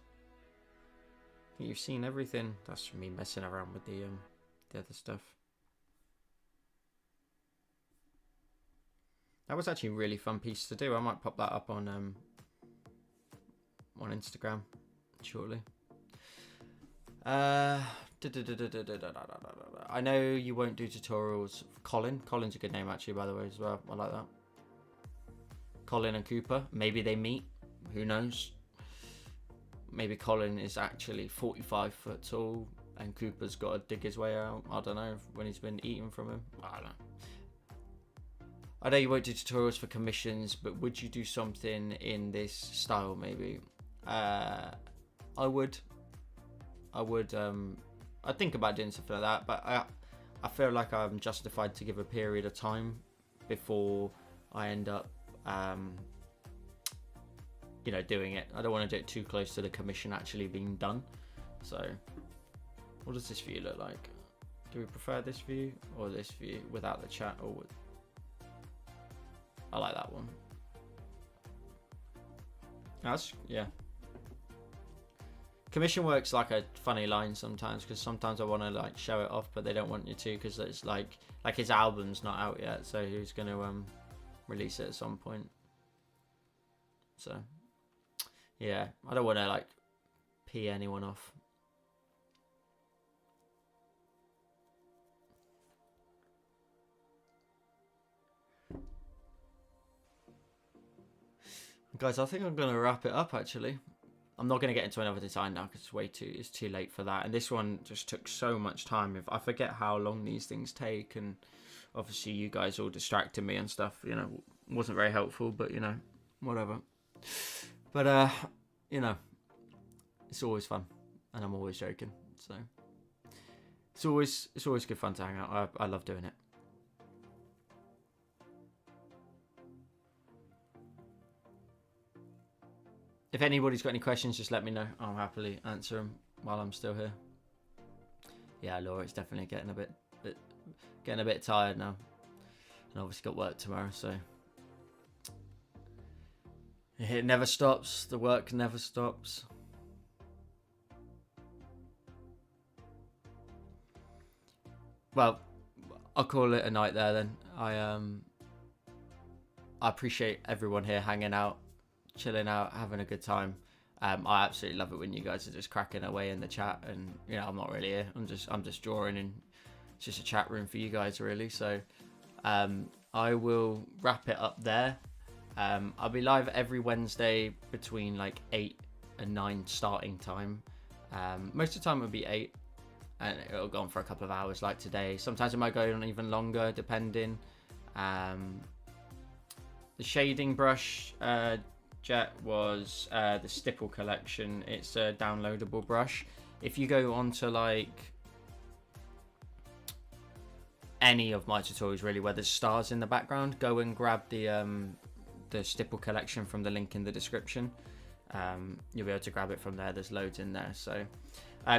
I think you've seen everything. That's me messing around with the other stuff. That was actually a really fun piece to do. I might pop that up on Instagram shortly. I know you won't do tutorials. Colin's a good name actually, by the way, as well. I like that. Colin and Cooper, maybe they meet. Who knows? Maybe Colin is actually 45 foot tall and Cooper's got to dig his way out. I don't know, when he's been eaten from him. I don't know. I know you won't do tutorials for commissions, but would you do something in this style maybe? I would. I'd think about doing something like that, but I feel like I'm justified to give a period of time before I end up doing it. I don't want to do it too close to the commission actually being done. So what does this view look like? Do we prefer this view or this view without the chat? Or I like that one. Yeah. Commission work's like a funny line sometimes, because sometimes I want to like show it off, but they don't want you to, because it's like his album's not out yet, so he's going to release it at some point. So yeah, I don't want to like pee anyone off. Guys, I think I'm going to wrap it up actually. I'm not going to get into another design now because it's too late for that. And this one just took so much time. I forget how long these things take, and obviously you guys all distracted me and stuff, wasn't very helpful, but whatever. But it's always fun, and I'm always joking, so it's always good fun to hang out. I love doing it. If anybody's got any questions, just let me know. I'll happily answer them while I'm still here. Yeah, Laura, it's definitely getting a bit tired now, and obviously got work tomorrow, so it never stops. The work never stops. Well, I'll call it a night there then. I appreciate everyone here hanging out, chilling out, having a good time. I absolutely love it when you guys are just cracking away in the chat, and I'm not really here. I'm just drawing, and it's just a chat room for you guys really. So I will wrap it up there. I'll be live every Wednesday between like 8 and 9 starting time. Most of the time it'll be 8, and it'll go on for a couple of hours like today. Sometimes it might go on even longer depending. The shading brush Jet was the Stipple collection. It's a downloadable brush. If you go onto like any of my tutorials really where there's stars in the background, go and grab the Stipple collection from the link in the description. You'll be able to grab it from there. There's loads in there. So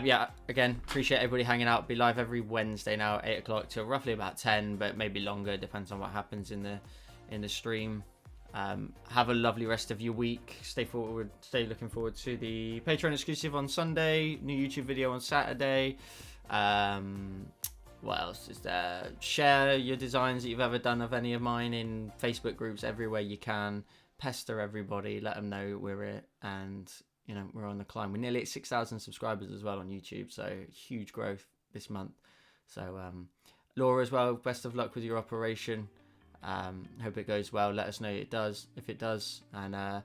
yeah, again, appreciate everybody hanging out. Be live every Wednesday now, 8 o'clock till roughly about 10, but maybe longer, depends on what happens in the stream. Have a lovely rest of your week. Stay looking forward to the Patreon exclusive on Sunday, new YouTube video on Saturday. what else is there? Share your designs that you've ever done of any of mine in Facebook groups everywhere you can. Pester everybody, let them know we're it, and you know, we're on the climb. We're nearly at 6,000 subscribers as well on YouTube, so huge growth this month. So Laura as well, best of luck with your operation. Hope it goes well. Let us know if it does, and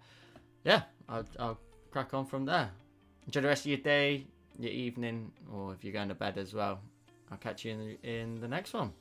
yeah, I'll crack on from there. Enjoy the rest of your day, your evening, or if you're going to bed as well. I'll catch you in the next one.